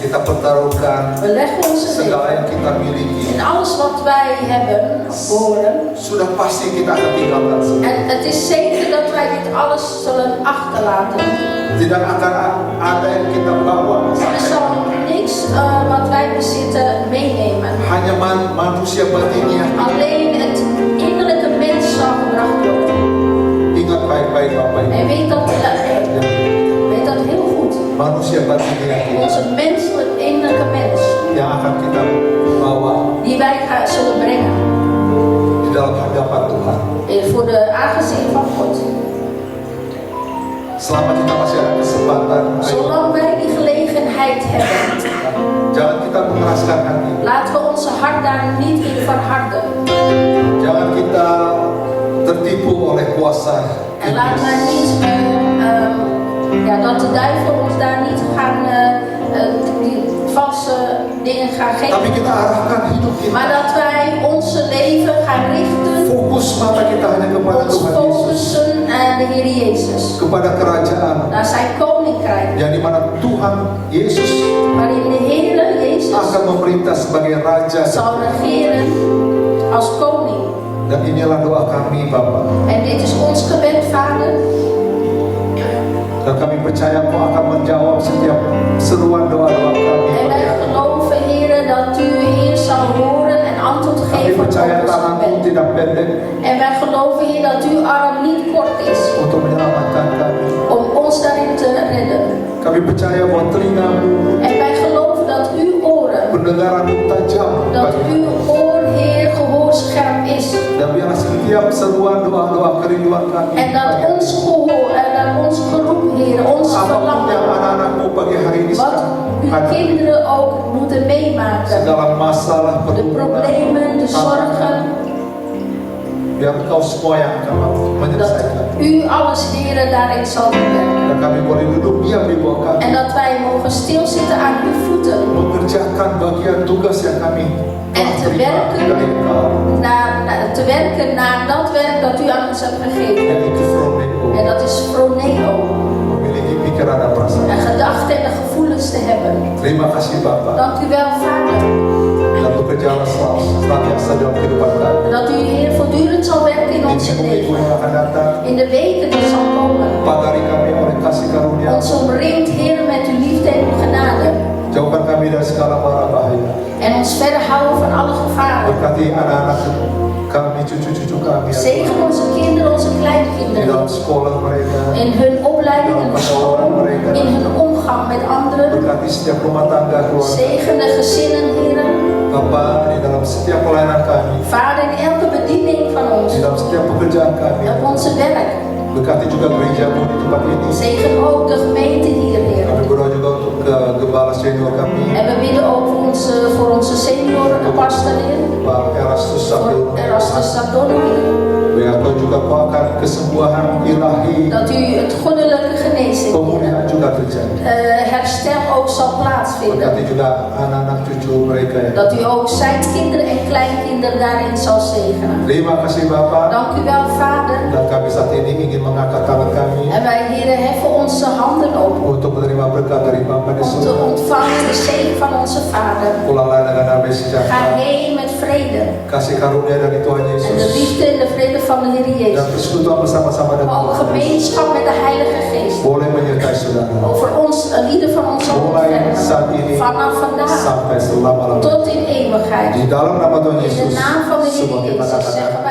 Speaker 3: Kita pertaruhkan
Speaker 1: We leggen onze
Speaker 3: segala
Speaker 1: leven.
Speaker 3: yang kita miliki.
Speaker 1: En alles wat wij hebben, behoren.
Speaker 3: Sudah pasti kita akan tinggalkan semua.
Speaker 1: En het is zeker dat wij dit alles zullen achterlaten.
Speaker 3: Tidak akan ada yang kita bawa
Speaker 1: Er
Speaker 3: sampai.
Speaker 1: zal niks wat wij bezitten meenemen.
Speaker 3: Hanya manusia batinnya.
Speaker 1: Alleen het innerlijke mens zal gebracht worden.
Speaker 3: Ingat baik-baik Bapak Ibu.
Speaker 1: En weet dat heel goed.
Speaker 3: Manusia batinnya kita
Speaker 1: Onze menselijk innerlijke mens.
Speaker 3: yang akan kita bawa
Speaker 1: Die wij zullen brengen.
Speaker 3: di dalam hadapan Tuhan.
Speaker 1: Voor de aangezicht van God.
Speaker 3: Selama kita masih ada kesempatan, ayo,
Speaker 1: Zolang wij die gelegenheid hebben.
Speaker 3: jangan kita mengeraskan hati.
Speaker 1: Laten we onze hart daar niet in verharden.
Speaker 3: Jangan kita tertipu oleh kuasa
Speaker 1: En laat maar
Speaker 3: iblis.
Speaker 1: niet, dat de duivel ons daar niet gaan, die valse dingen gaan
Speaker 3: Tapi
Speaker 1: geven.
Speaker 3: kita arahkan hidup kita.
Speaker 1: Maar dat wij onze leven gaan richten,
Speaker 3: Fokus mata kita hanya kepada
Speaker 1: ons
Speaker 3: Tuhan Yesus,
Speaker 1: focussen aan de Heer Jezus.
Speaker 3: kepada kerajaan
Speaker 1: Naar zijn koninkrijk.
Speaker 3: yang dimana Tuhan Yesus
Speaker 1: Waarin de Heer Jezus
Speaker 3: akan memerintah sebagai raja.
Speaker 1: zal regeren als koning.
Speaker 3: Dan inilah doa kami Bapa.
Speaker 1: En dit is ons gebed, Vader.
Speaker 3: Dan kami percaya Kau akan menjawab setiap seruan doa-doa kami.
Speaker 1: En wij geloven, Heer, dat u, Heer, zal horen en antwoord
Speaker 3: Kami
Speaker 1: geven op
Speaker 3: percaya
Speaker 1: ons
Speaker 3: tanganmu
Speaker 1: gebed.
Speaker 3: tidak pendek
Speaker 1: En wij geloven, Heer, dat uw arm niet kort is
Speaker 3: untuk menyelamatkan kami.
Speaker 1: om ons daarin te redden.
Speaker 3: Kami percaya bahwa telingamu
Speaker 1: En wij
Speaker 3: pendengaranmu tajam
Speaker 1: Dat
Speaker 3: bagi
Speaker 1: uw oor, Heer, gehoorscherp is.
Speaker 3: dan biarlah setiap seruan doa-doa kerinduan kami
Speaker 1: En dat ons gehoor en dat ons geroep, Heer, ons
Speaker 3: apapun yang
Speaker 1: verlangen,
Speaker 3: anak-anakmu pagi hari ini
Speaker 1: wat
Speaker 3: sedang
Speaker 1: uw
Speaker 3: hadapi,
Speaker 1: kinderen ook moeten meemaken.
Speaker 3: segala masalah
Speaker 1: De
Speaker 3: pergumulan,
Speaker 1: problemen, de zorgen,
Speaker 3: biar Engkau semua yang akan
Speaker 1: dat
Speaker 3: menyelesaikan.
Speaker 1: u alles, Heer, daarin zal bewerken.
Speaker 3: Dan kami boleh duduk diam di bawah kami,
Speaker 1: En dat wij mogen stilzitten aan uw voeten.
Speaker 3: mengerjakan bagian tugas yang kami
Speaker 1: En
Speaker 3: telah
Speaker 1: te
Speaker 3: terima
Speaker 1: werken,
Speaker 3: dari Engkau,
Speaker 1: te werken naar dat werk dat u aan ons hebt gegeven.
Speaker 3: yaitu Froneo,
Speaker 1: En dat is froneo.
Speaker 3: memiliki pikiran dan perasaan.
Speaker 1: En gedachten en de gevoelens te hebben.
Speaker 3: Terima kasih Bapa,
Speaker 1: Dank u wel, Vader.
Speaker 3: dan bekerjalah senantiasa dalam kehidupan kami.
Speaker 1: Dat u, Heer, voortdurend zal werken in
Speaker 3: Di
Speaker 1: onze
Speaker 3: minggu-minggu
Speaker 1: leven.
Speaker 3: yang akan datang,
Speaker 1: In de weken die zal komen.
Speaker 3: pagari kami oleh kasih karunia,
Speaker 1: Ons omringt, Heer, met uw liefde en uw genade.
Speaker 3: jauhkan kami dari segala mara bahaya.
Speaker 1: En ons verder houden van alle gevaren.
Speaker 3: Berkati anak-anak kami, cucu-cucu kami, ya Tuhan.
Speaker 1: Zegen onze kinderen, onze
Speaker 3: Di
Speaker 1: kleinkinderen.
Speaker 3: dalam sekolah mereka,
Speaker 1: In hun opleiding en school. In hun omgang met anderen.
Speaker 3: berkati setiap rumah tangga keluarga.
Speaker 1: Zegen de gezinnen, Heer.
Speaker 3: Bapa, di dalam setiap pelayanan kami,
Speaker 1: Vader, in elke bediening van ons.
Speaker 3: di dalam setiap pekerjaan kami,
Speaker 1: Op onze werk.
Speaker 3: berkati juga gerejamu di tempat ini.
Speaker 1: Zegen ook de gemeente hier, Heer.
Speaker 3: Kami berdoa juga untuk gembala senior kami,
Speaker 1: En we bidden ook voor onze senioren, de pastor, Heer.
Speaker 3: Pak Erastus Sabdono.
Speaker 1: Voor Erastus Sabdono, Heer.
Speaker 3: Biar Kau juga Kau akan kesembuhan ilahi,
Speaker 1: Dat u het goddelijke genezing, Heer.
Speaker 3: pemulihan juga terjadi.
Speaker 1: Herstel ook zal plaatsvinden.
Speaker 3: Berkati juga anak-anak cucu mereka ya.
Speaker 1: Dat u ook zijn kinderen en kleinkinderen daarin zal zegenen.
Speaker 3: Terima kasih Bapa.
Speaker 1: Dank u wel, Vader.
Speaker 3: Dan kami saat ini ingin mengangkat tangan kami
Speaker 1: En wij, Heer, heffen onze handen op.
Speaker 3: untuk menerima berkat dari Bapa di
Speaker 1: Om te
Speaker 3: surga.
Speaker 1: ontvangen de zegen van onze Vader.
Speaker 3: Pulanglah dengan damai
Speaker 1: Ga
Speaker 3: sejahtera,
Speaker 1: heen met vrede.
Speaker 3: kasih karunia dari Tuhan
Speaker 1: En de
Speaker 3: Yesus,
Speaker 1: liefde en de vrede van de Heer
Speaker 3: dan
Speaker 1: Jezus.
Speaker 3: persekutuan bersama-sama dengan
Speaker 1: Maar ook
Speaker 3: Tuhan Yesus
Speaker 1: gemeenschap met de Heilige Geest.
Speaker 3: boleh menyertai saudara
Speaker 1: Over ons, lieden van ons
Speaker 3: mulai saat
Speaker 1: ontfermen.
Speaker 3: ini
Speaker 1: Vanaf vandaag
Speaker 3: sampai selama-lamanya.
Speaker 1: tot in eeuwigheid.
Speaker 3: Di dalam nama Tuhan
Speaker 1: In de
Speaker 3: Yesus,
Speaker 1: naam van de Heer
Speaker 3: semua kita
Speaker 1: Jezus
Speaker 3: katakan
Speaker 1: zeggen